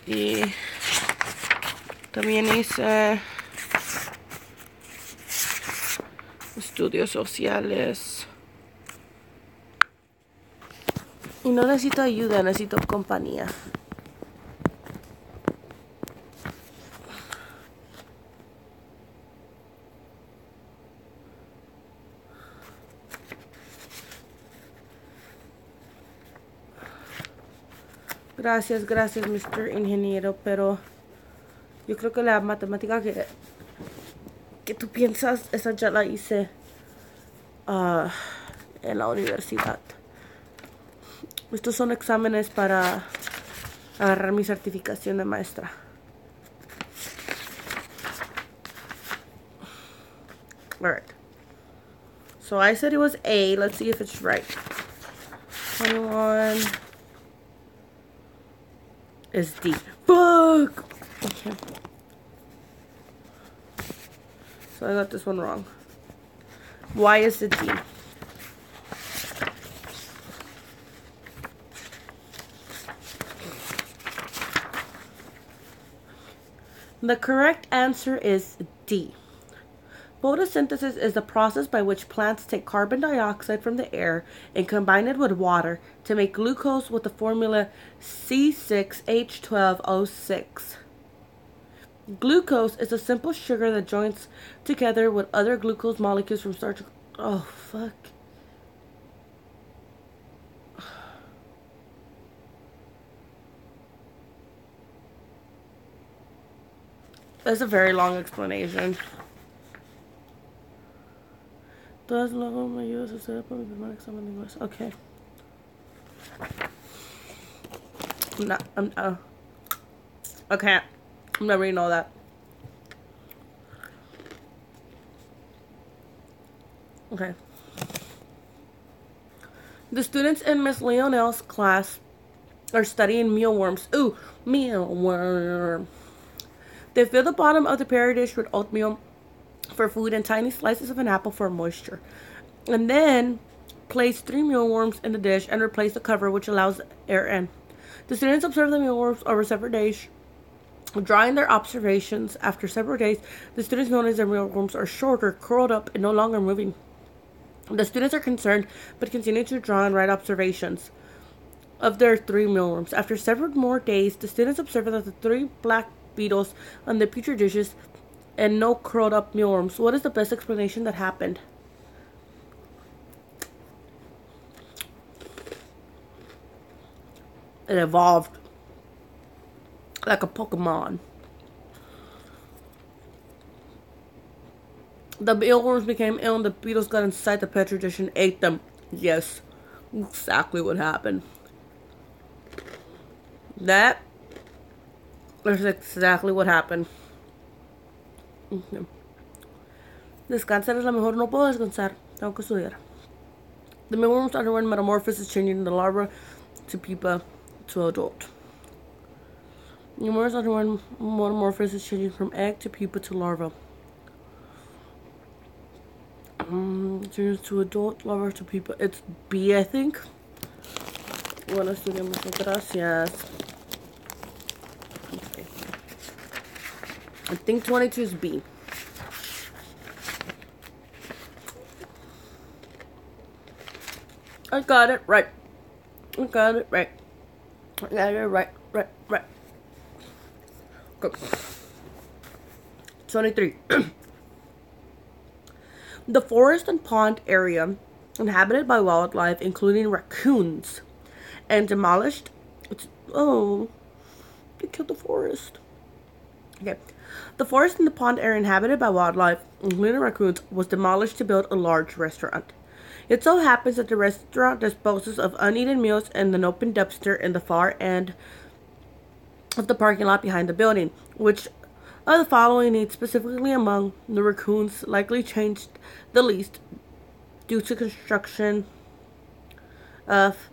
y también hice estudios sociales. Y no necesito ayuda, necesito compañía. Gracias, Mr. Ingeniero, pero yo creo que la matemática que tú piensas, esa ya la hice en la universidad. Estos son exámenes para agarrar mi certificación de maestra. Alright. So I said it was A. Let's see if it's right. 21 is D. Fuck! Okay. So I got this one wrong. Why is it D? The correct answer is D. Photosynthesis is the process by which plants take carbon dioxide from the air and combine it with water to make glucose with the formula C6H12O6. Glucose is a simple sugar that joins together with other glucose molecules from starch. Oh, fuck. That's a very long explanation. Okay. Okay. I'm not reading all that. Okay. The students in Miss Leonel's class are studying mealworms. Ooh, mealworm. They fill the bottom of the pear dish with oatmeal for food and tiny slices of an apple for moisture. And then place 3 mealworms in the dish and replace the cover, which allows air in. The students observe the mealworms over several days. Drawing their observations after several days, the students notice their mealworms are shorter, curled up, and no longer moving. The students are concerned, but continue to draw and write observations of their 3 mealworms. After several more days, the students observe that the 3 black beetles on the petri dishes and no curled up mealworms. What is the best explanation that happened? It evolved like a Pokemon. The mealworms became ill and the beetles got inside the petri dish and ate them. Yes, exactly what happened. That is exactly what happened. Descansar es la mejor. No puedo descansar. Tengo que estudiar. The mealworms underwent metamorphosis, changing the larva to pupa to adult. Mealworms underwent metamorphosis, changing from egg to pupa to larva. Turns to adult, larva to pupa. It's B, I think. Bueno, estudiamos. Gracias. Okay. I think 22 is B. I got it right. I got it right. I got it right. Good. 23. The forest and pond area inhabited by wildlife, including raccoons, and demolished. Oh, they killed the forest. Okay. The forest and the pond area inhabited by wildlife, including raccoons, was demolished to build a large restaurant. It so happens that the restaurant disposes of uneaten meals in an open dumpster in the far end of the parking lot behind the building. Which of the following needs specifically among the raccoons likely changed the least due to construction of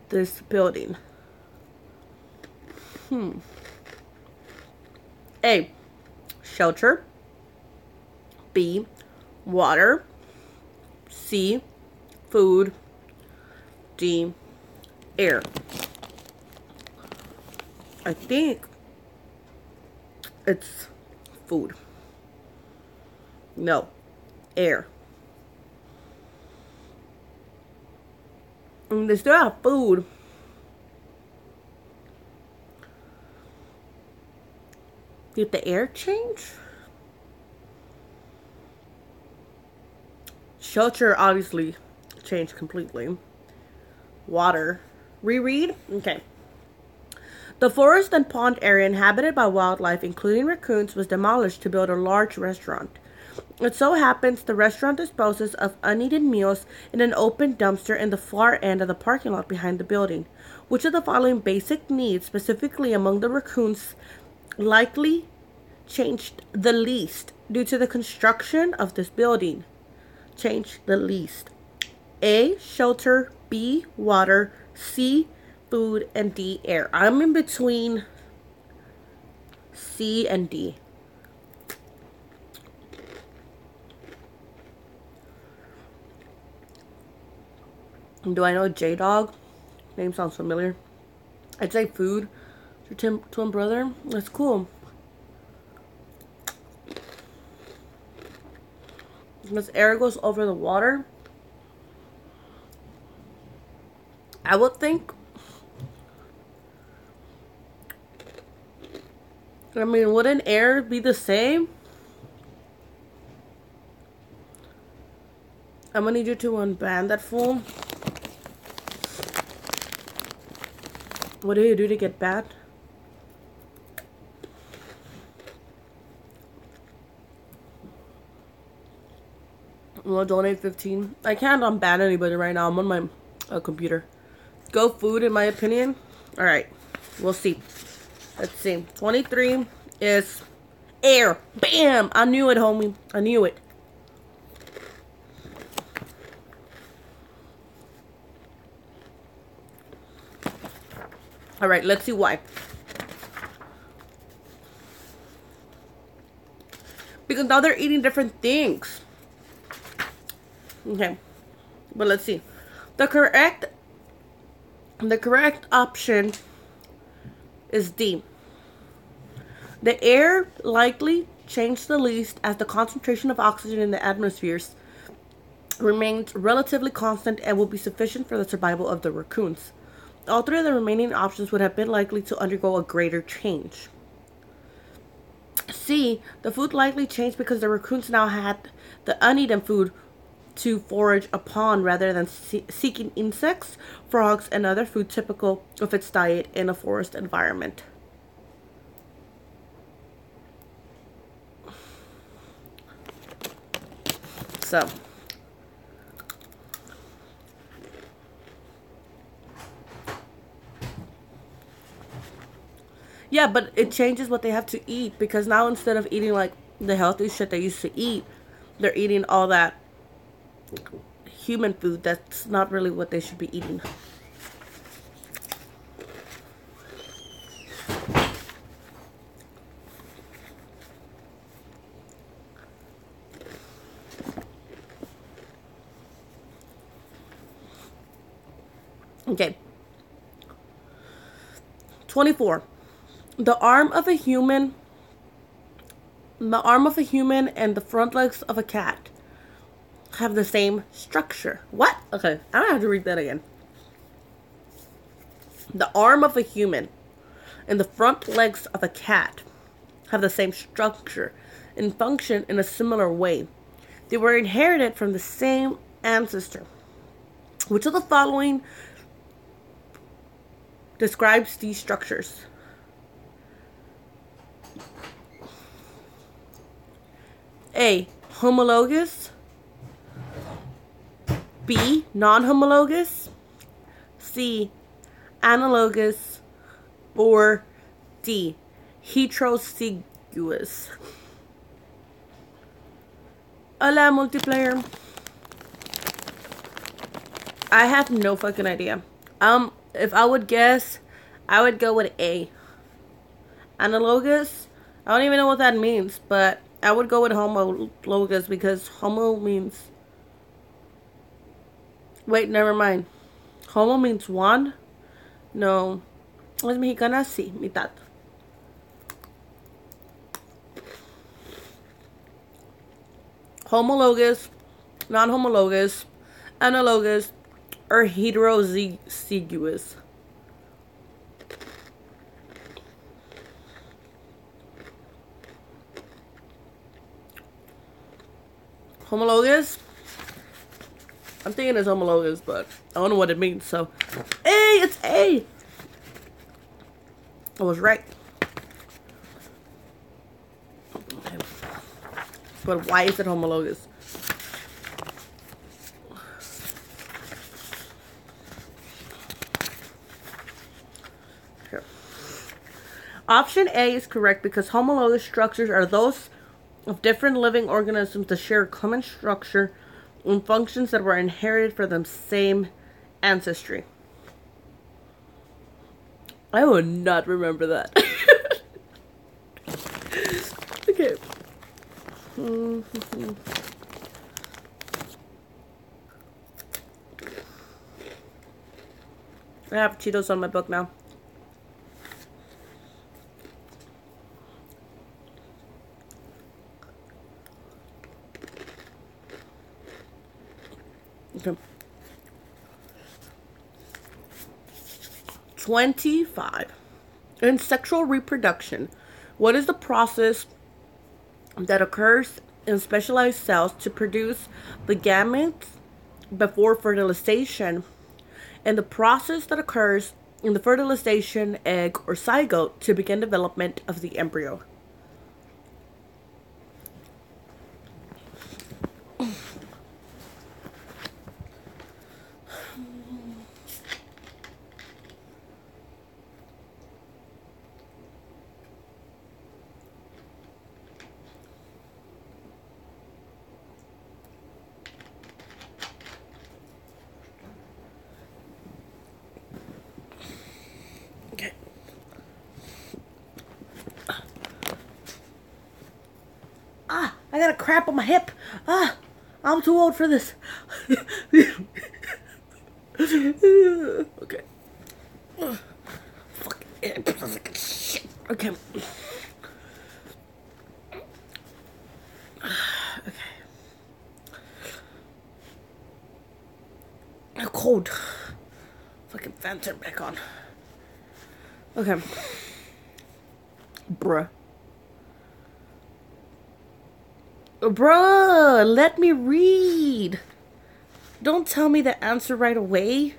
this building? A. Shelter. B. Water. C. Food. D. Air. I think it's food. No. Air. And they still have food. Did the air change? Shelter obviously changed completely. Water. Reread? Okay. The forest and pond area inhabited by wildlife, including raccoons, was demolished to build a large restaurant. It so happens the restaurant disposes of uneaten meals in an open dumpster in the far end of the parking lot behind the building. Which of the following basic needs, specifically among the raccoons, likely changed the least due to the construction of this building? Change the least. A, shelter. B, water. C, food. And D, air. I'm in between C and D. Do I know J-Dog? Name sounds familiar. I'd say food. Your twin brother. That's cool. Because air goes over the water. I would think. I mean, wouldn't air be the same? I'm gonna need you to unban that fool. What do you do to get bad? I'm gonna donate 15. I can't unban anybody right now. I'm on my computer. Go food, in my opinion. Alright. We'll see. Let's see. 23 is air. Bam! I knew it, homie. I knew it. Alright, let's see why. Because now they're eating different things. Okay. But let's see. The correct option is D. The air likely changed the least as the concentration of oxygen in the atmospheres remains relatively constant and will be sufficient for the survival of the raccoons. All three of the remaining options would have been likely to undergo a greater change. C. The food likely changed because the raccoons now had the uneaten food to forage upon rather than seeking insects, frogs, and other food typical of its diet in a forest environment. So, yeah, but it changes what they have to eat because now instead of eating like the healthy shit they used to eat, they're eating all that human food that's not really what they should be eating. Okay. 24. The arm of a human and the front legs of a cat have the same structure. What? Okay, I don't have to read that again. The arm of a human and the front legs of a cat have the same structure and function in a similar way. They were inherited from the same ancestor. Which of the following describes these structures? A. Homologous. B. Non-homologous. C. Analogous. Or D. Heterozygous. Hola, multiplayer. I have no fucking idea. If I would guess, I would go with A. Analogous? I don't even know what that means, but I would go with homologous because homo means... Wait, never mind. Homo means one? No. Es mexicana, sí, mitad. Homologous, non-homologous, analogous, or heterozygous. Homologous? I'm thinking it's homologous, but I don't know what it means, so. A! It's A! I was right. Okay. But why is it homologous? Here. Option A is correct because homologous structures are those of different living organisms that share a common structure and functions that were inherited from the same ancestry. I would not remember that. Okay. I have Cheetos on my book now. Okay. 25. In sexual reproduction, what is the process that occurs in specialized cells to produce the gametes before fertilization, and the process that occurs in the fertilization egg or zygote to begin development of the embryo? Okay. I got a cramp on my hip. I'm too old for this. Okay. Fuck it. Shit. Okay. I'm cold. Fucking fan turn back on. Okay. Bruh, let me read. Don't tell me the answer right away.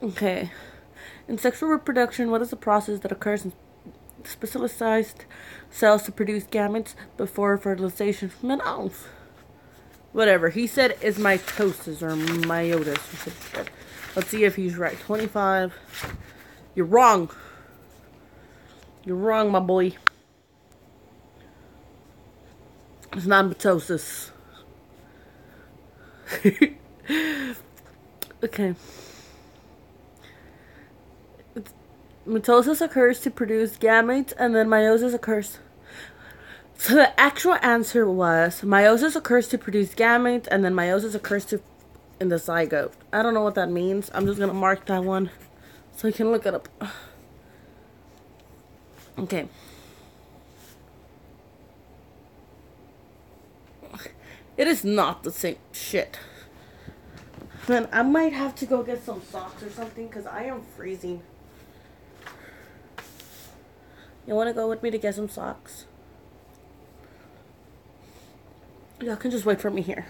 Okay. In sexual reproduction, what is the process that occurs in specialized cells to produce gametes before fertilization? Man, oh. Whatever. He said is mitosis or meiosis. Let's see if he's right. 25. You're wrong. You're wrong, my boy. It's not mitosis. Okay. Mitosis occurs to produce gametes, and then meiosis occurs. So the actual answer was meiosis occurs to produce gametes, and then meiosis occurs in the zygote. I don't know what that means. I'm just gonna mark that one so you can look it up. Okay. It is not the same shit. Man, I might have to go get some socks or something because I am freezing. You want to go with me to get some socks? Y'all can just wait for me here.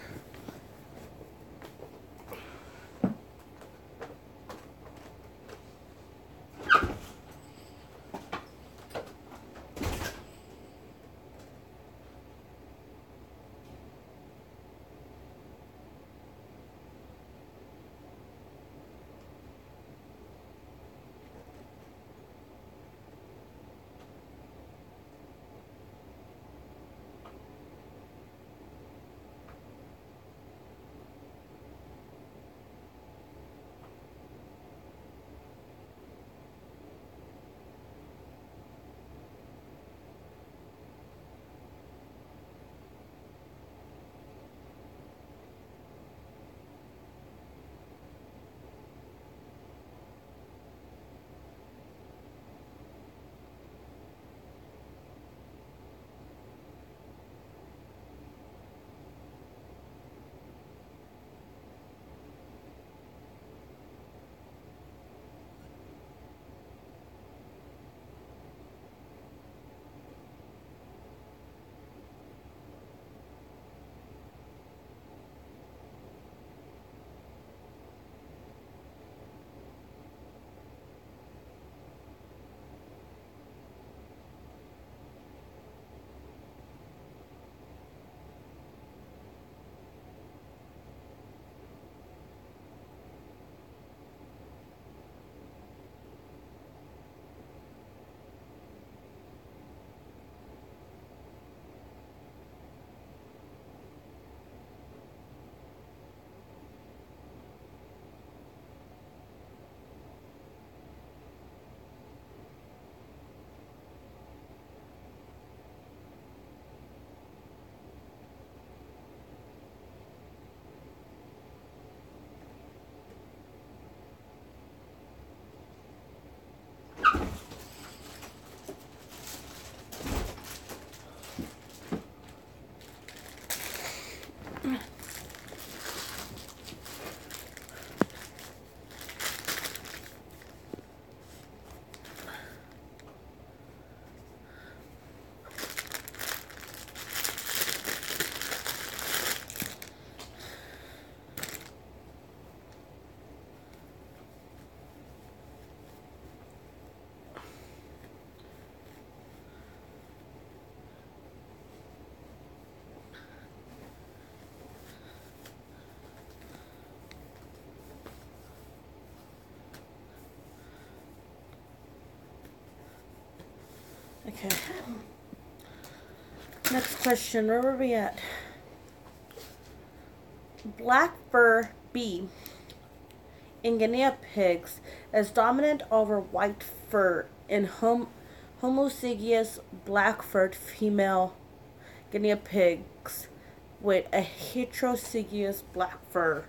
Okay. Next question. Where were we at? Black fur B in guinea pigs is dominant over white fur in homozygous black-furred female guinea pigs with a heterozygous black fur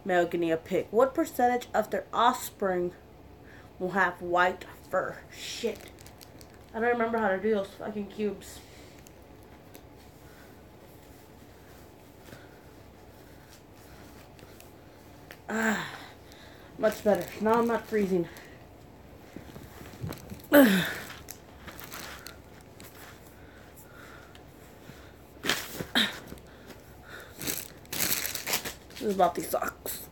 male guinea pig. What percentage of their offspring will have white fur? Shit. I don't remember how to do those fucking cubes. Ah, much better. Now I'm not freezing. This is about these socks.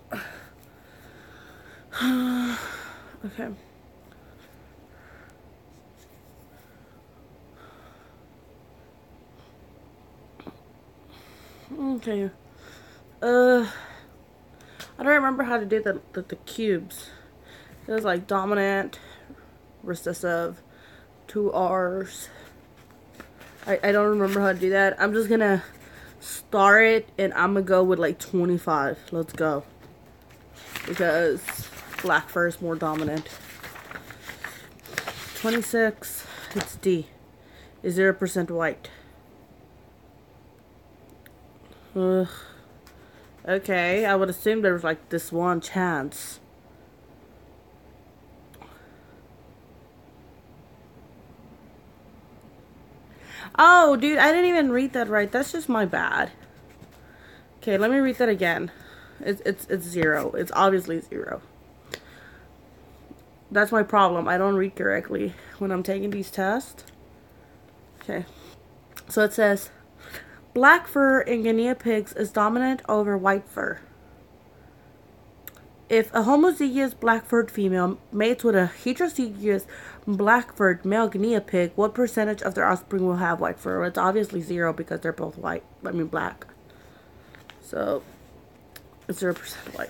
Okay. Okay. I don't remember how to do the cubes. It was like dominant, recessive, 2 R's. I don't remember how to do that. I'm just gonna start it and I'm gonna go with like 25. Let's go. Because black fur is more dominant. 26, it's D. Is 0% white. Ugh. Okay, I would assume there was like this one chance. Oh, dude, I didn't even read that right. That's just my bad. Okay, let me read that again. It's 0. It's obviously 0. That's my problem. I don't read correctly when I'm taking these tests. Okay. So it says, black fur in guinea pigs is dominant over white fur. If a homozygous black-furred female mates with a heterozygous black-furred male guinea pig, what percentage of their offspring will have white fur? Well, it's obviously 0 because they're both white. I mean black. So, it's 0% white.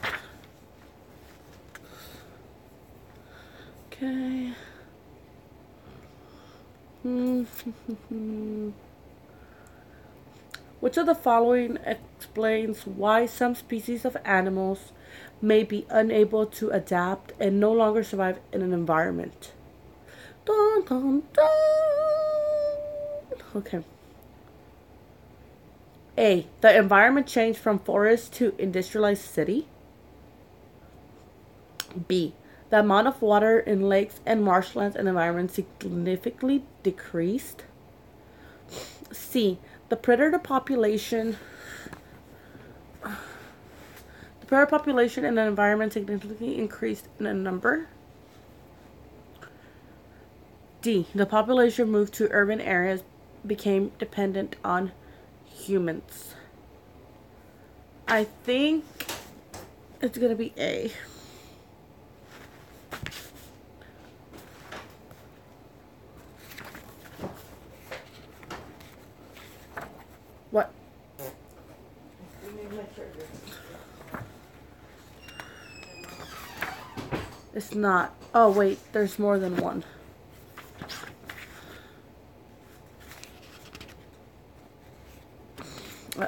Okay. Which of the following explains why some species of animals may be unable to adapt and no longer survive in an environment? Dun, dun, dun. Okay. A. The environment changed from forest to industrialized city. B. The amount of water in lakes and marshlands and environments significantly decreased. C. The predator population in an environment significantly increased in a number. D. The population moved to urban areas, became dependent on humans. I think it's gonna be A. What? It's not. Oh, wait. There's more than one.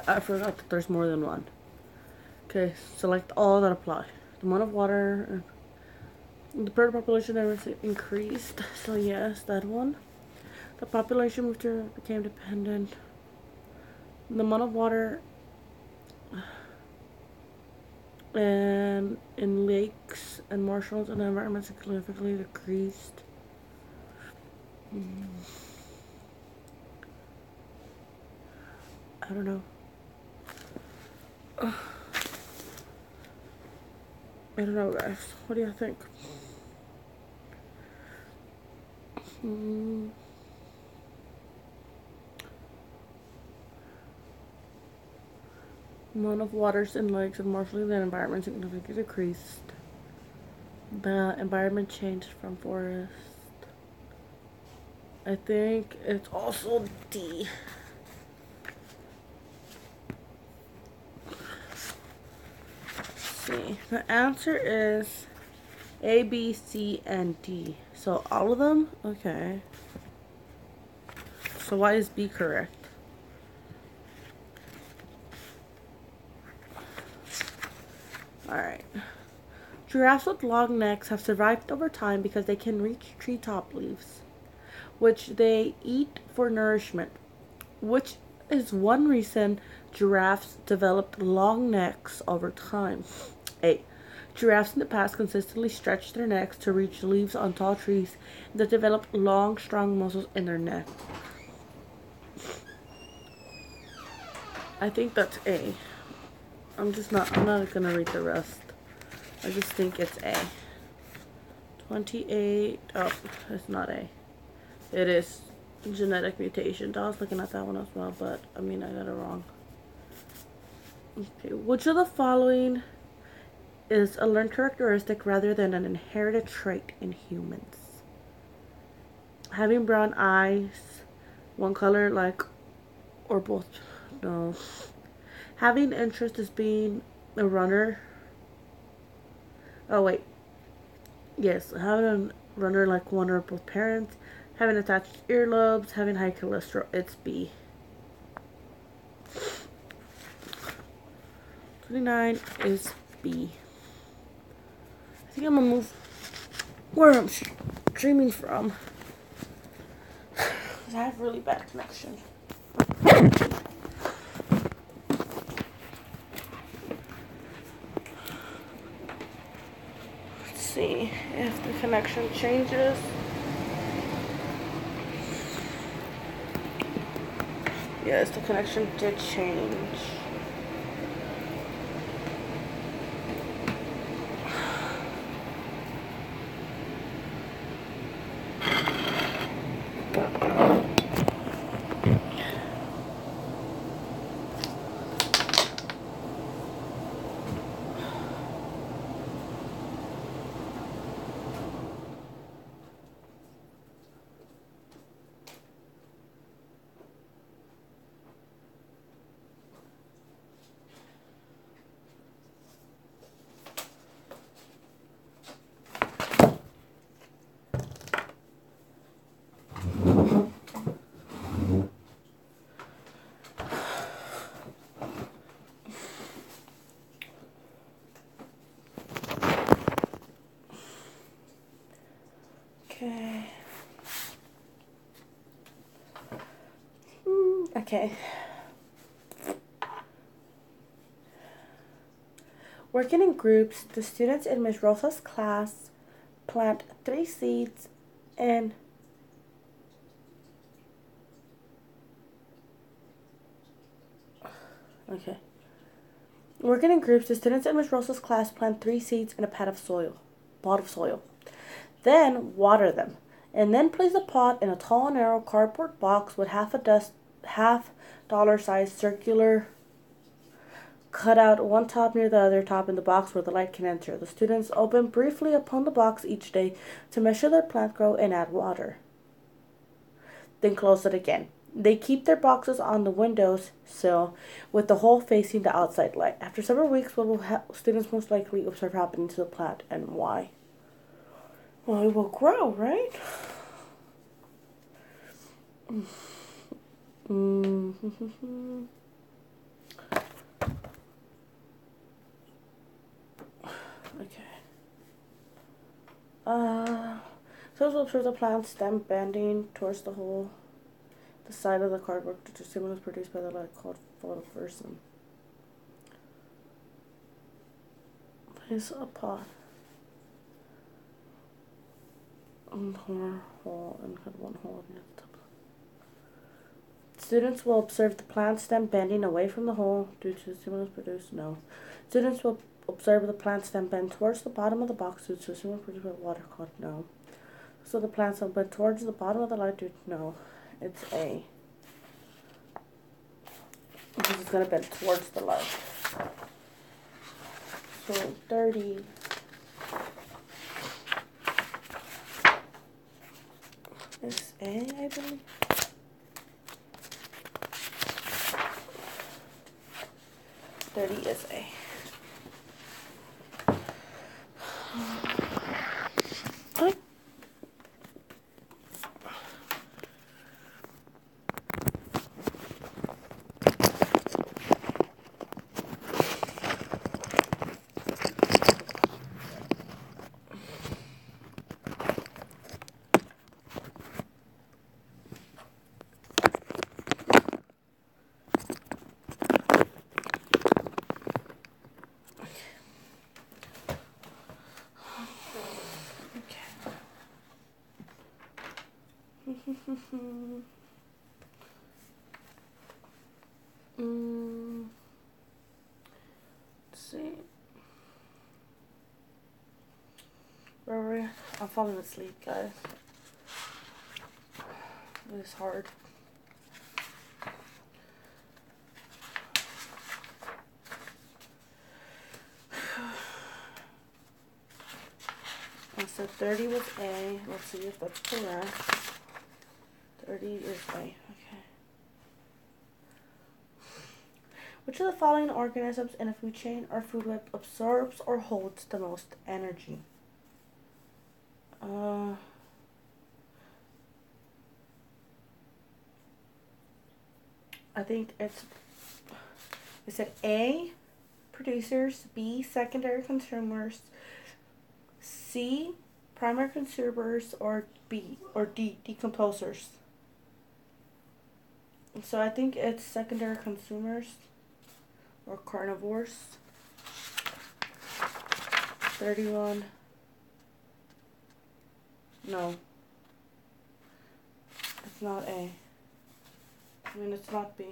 I forgot that there's more than one. Okay. Select all that apply. The amount of water. The bird population increased. So, yes, that one. The population moved to became dependent. The amount of water and in lakes and marshlands and environments significantly decreased. I don't know. I don't know, guys. What do you think? Amount of waters in lakes and marshlands and environment significantly decreased. The environment changed from forest. I think it's also D. See, the answer is A, B, C, and D. So all of them? Okay. So why is B correct? Alright. Giraffes with long necks have survived over time because they can reach treetop leaves, which they eat for nourishment, which is one reason giraffes developed long necks over time. A. Giraffes in the past consistently stretched their necks to reach leaves on tall trees that developed long, strong muscles in their neck. I think that's A. I'm not gonna read the rest. I just think it's A. 28. Oh, it's not A. It is genetic mutations. I was looking at that one as well, but I mean, I got it wrong. Okay, which of the following is a learned characteristic rather than an inherited trait in humans? Having brown eyes, one color like, or both? No. Having interest is being a runner. Oh wait. Yes, having a runner like one or both parents. Having attached earlobes. Having high cholesterol. It's B. 29 is B. I think I'm gonna move where I'm streaming from. Because I have really bad connection. Let's see if the connection changes. Yes, the connection did change. Okay. Okay. Working in groups, the students in Ms. Rosa's class plant 3 seeds and okay. Working in groups, the students in Ms. Rosa's class plant 3 seeds in a pot of soil. Then water them, and then place the pot in a tall, narrow cardboard box with half dollar-sized circular cutout, one top near the other top in the box where the light can enter. The students open briefly upon the box each day to measure their plant growth and add water. Then close it again. They keep their boxes on the windowsill with the hole facing the outside light. After several weeks, what will students most likely observe happening to the plant and why? Well, it will grow, right? Okay. So we'll observe the plant stem bending towards the side of the cardboard to stimulus produced by the light called photophorism. Place a pot on the hole and cut one hole near the top. Students will observe the plant stem bending away from the hole due to the stimulus produced. No. Students will observe the plant stem bend towards the bottom of the box due to the stimulus produced by water caught. No. So the plant stem bend towards the bottom of the light due to no. It's A. Because it's going to bend towards the light. So 30 is A, I believe. 30 is A. Let's see. Where were we? I'm falling asleep, guys. It is hard. I said 30 was A. Let's see if that's correct. 30 is A. Okay. Which of the following organisms in a food chain or food web absorbs or holds the most energy? I think it's, is it A, producers, B, secondary consumers, C, primary consumers, or B, or D, decomposers? So I think it's secondary consumers or carnivores. 31. No. It's not A. I mean, it's not B.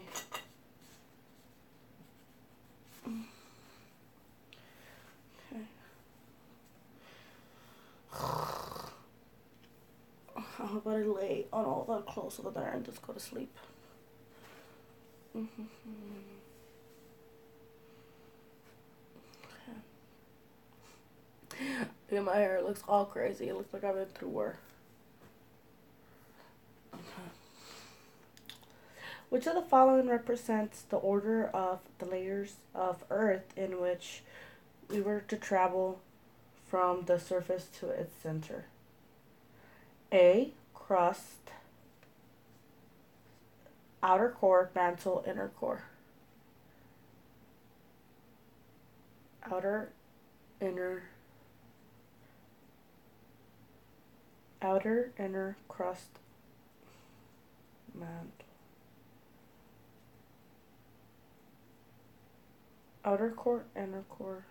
Okay. How about I lay on all that clothes over there and just go to sleep? Okay. Yeah, my hair looks all crazy. It looks like I've been through war. Which of the following represents the order of the layers of Earth in which we were to travel from the surface to its center? A, crust, outer core, mantle, inner core. Outer, inner, crust, mantle. Outer core, inner core.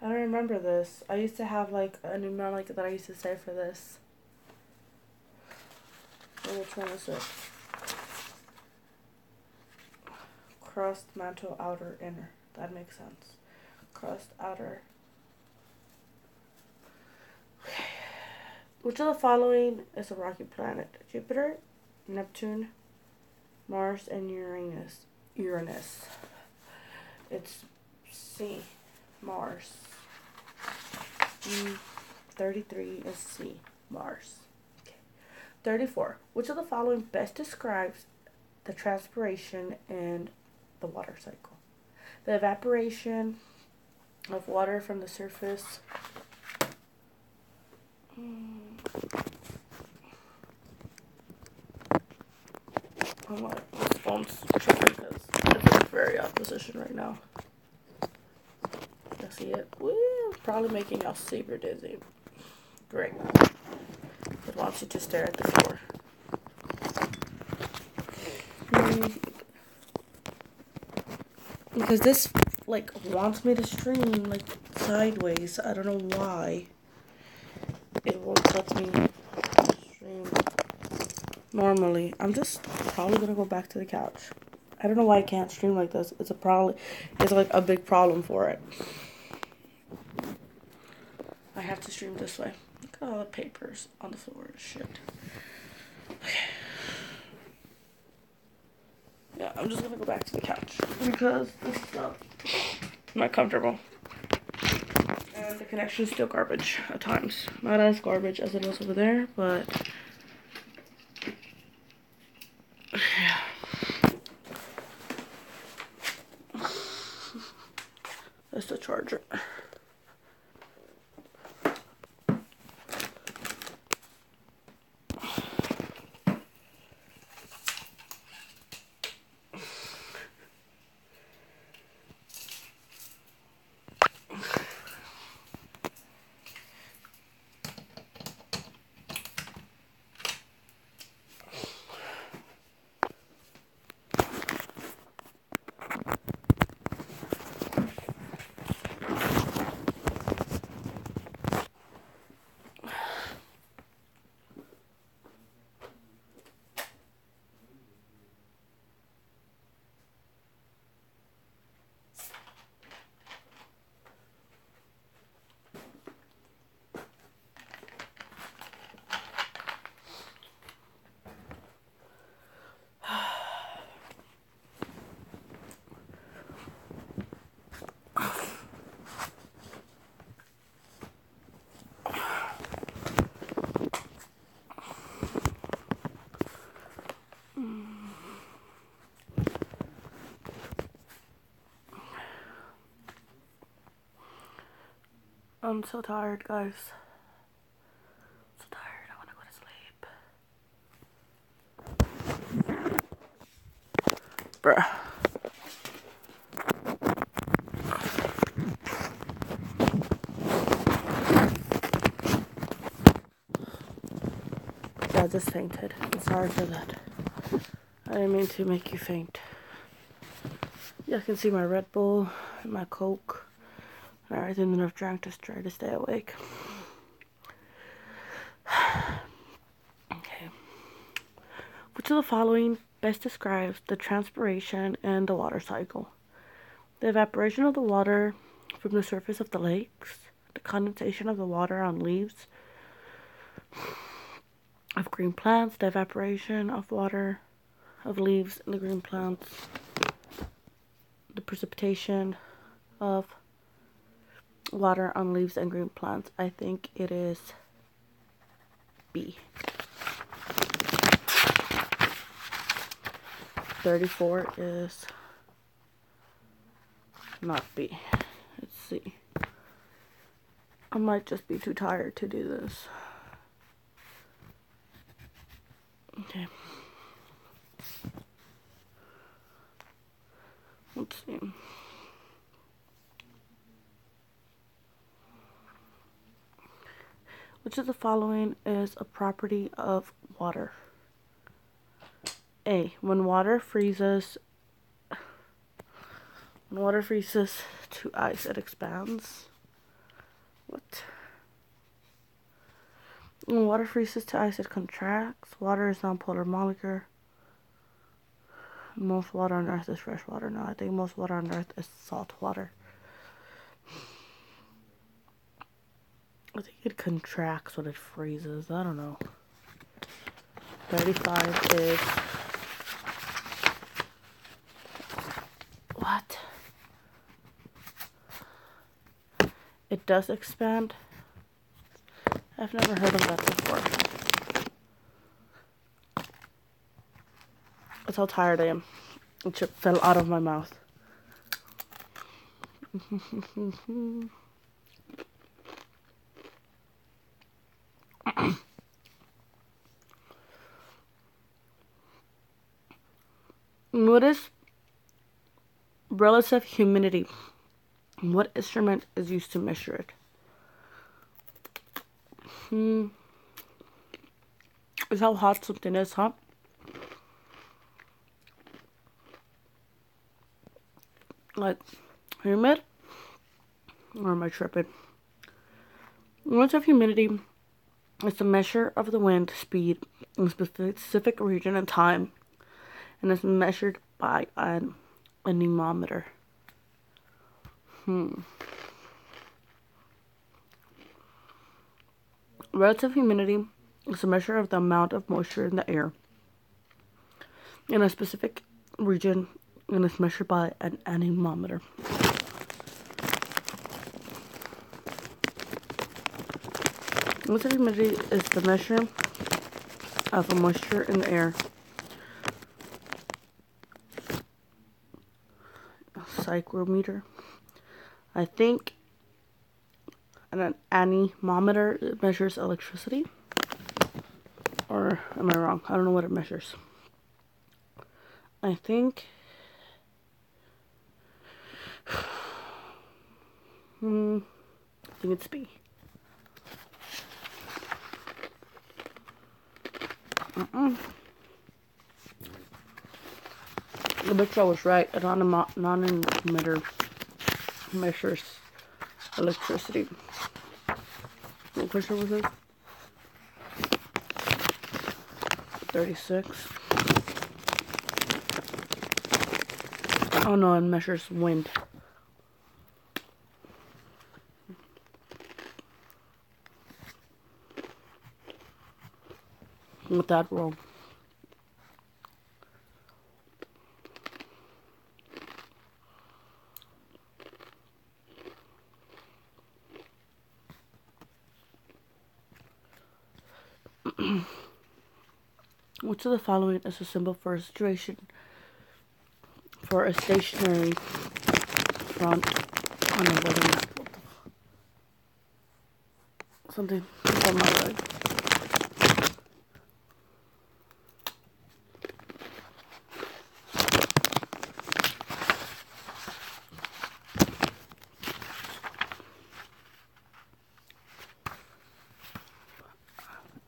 I don't remember this. I used to have like a mnemonic that I used to say for this. Which one is it? Crust, mantle, outer, inner. That makes sense. Crust, outer. Okay. Which of the following is a rocky planet? Jupiter, Neptune, Mars, and Uranus. It's C, Mars. 33 is C, Mars. Okay. 34. Which of the following best describes the transpiration in the water cycle? The evaporation of water from the surface. Oh my, this phone's tripping because it's very out of position right now. You see it? Woo! Probably making y'all super dizzy. Great. It wants you to stare at the floor. Because this, like, wants me to stream, like, sideways. I don't know why. It won't let me stream normally. I'm just probably gonna go back to the couch. I don't know why I can't stream like this. It's like a big problem for it. I have to stream this way. Look at all the papers on the floor. Shit. Okay. Yeah, I'm just gonna go back to the couch because this is not comfortable. And the connection is still garbage at times. Not as garbage as it was over there, but yeah. That's the charger. I'm so tired, guys. So tired. I want to go to sleep. Bruh. Yeah, I just fainted. I'm sorry for that. I didn't mean to make you faint. You can see my Red Bull and my Coke and everything that I've drank to try to stay awake. Okay. Which of the following best describes the transpiration and the water cycle? The evaporation of the water from the surface of the lakes, the condensation of the water on leaves of green plants, the evaporation of water of leaves in the green plants, the precipitation of water on leaves and green plants. I think it is B. 34 is not B. Let's see. I might just be too tired to do this. Okay. Let's see. Which of the following is a property of water? A. When water freezes to ice, it expands. What? When water freezes to ice, it contracts. Water is non-polar molecule. Most water on Earth is fresh water. No, I think most water on Earth is salt water. I think it contracts when it freezes. I don't know. 35 is... What? It does expand? I've never heard of that before. That's how tired I am. It just fell out of my mouth. What is relative humidity? What instrument is used to measure it? Is how hot something is, huh? Like humid? Or am I tripping? Relative humidity is the measure of the wind speed in a specific region and time, and is measured by an anemometer. Relative humidity is a measure of the amount of moisture in the air in a specific region, and is measured by an anemometer. Relative humidity is the measure of the moisture in the air. Psychrometer. I think an anemometer measures electricity. Or am I wrong? I don't know what it measures. I think it's B. The bitch, I was right. An anemometer measures electricity. What question was it? 36. Oh no, it measures wind. With that wrong. Which of the following is a symbol for a situation for a stationary front on a weather map? something on my leg.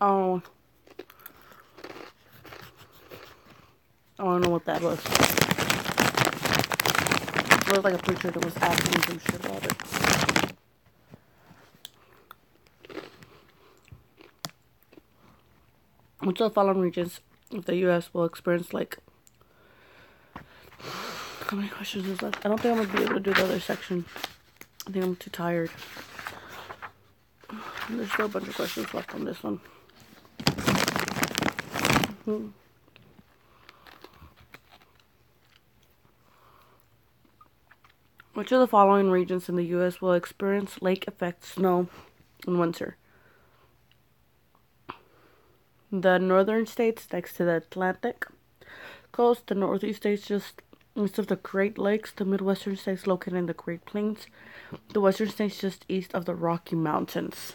Oh, I don't know what that was. It looked like a preacher that was asking some shit about it. Which of the following regions of the U.S. will experience, like... How many questions is left? I don't think I'm going to be able to do the other section. I think I'm too tired. There's still a bunch of questions left on this one. Which of the following regions in the U.S. will experience lake effect snow in winter? The northern states next to the Atlantic coast, the northeast states just east of the Great Lakes, the midwestern states located in the Great Plains, the western states just east of the Rocky Mountains.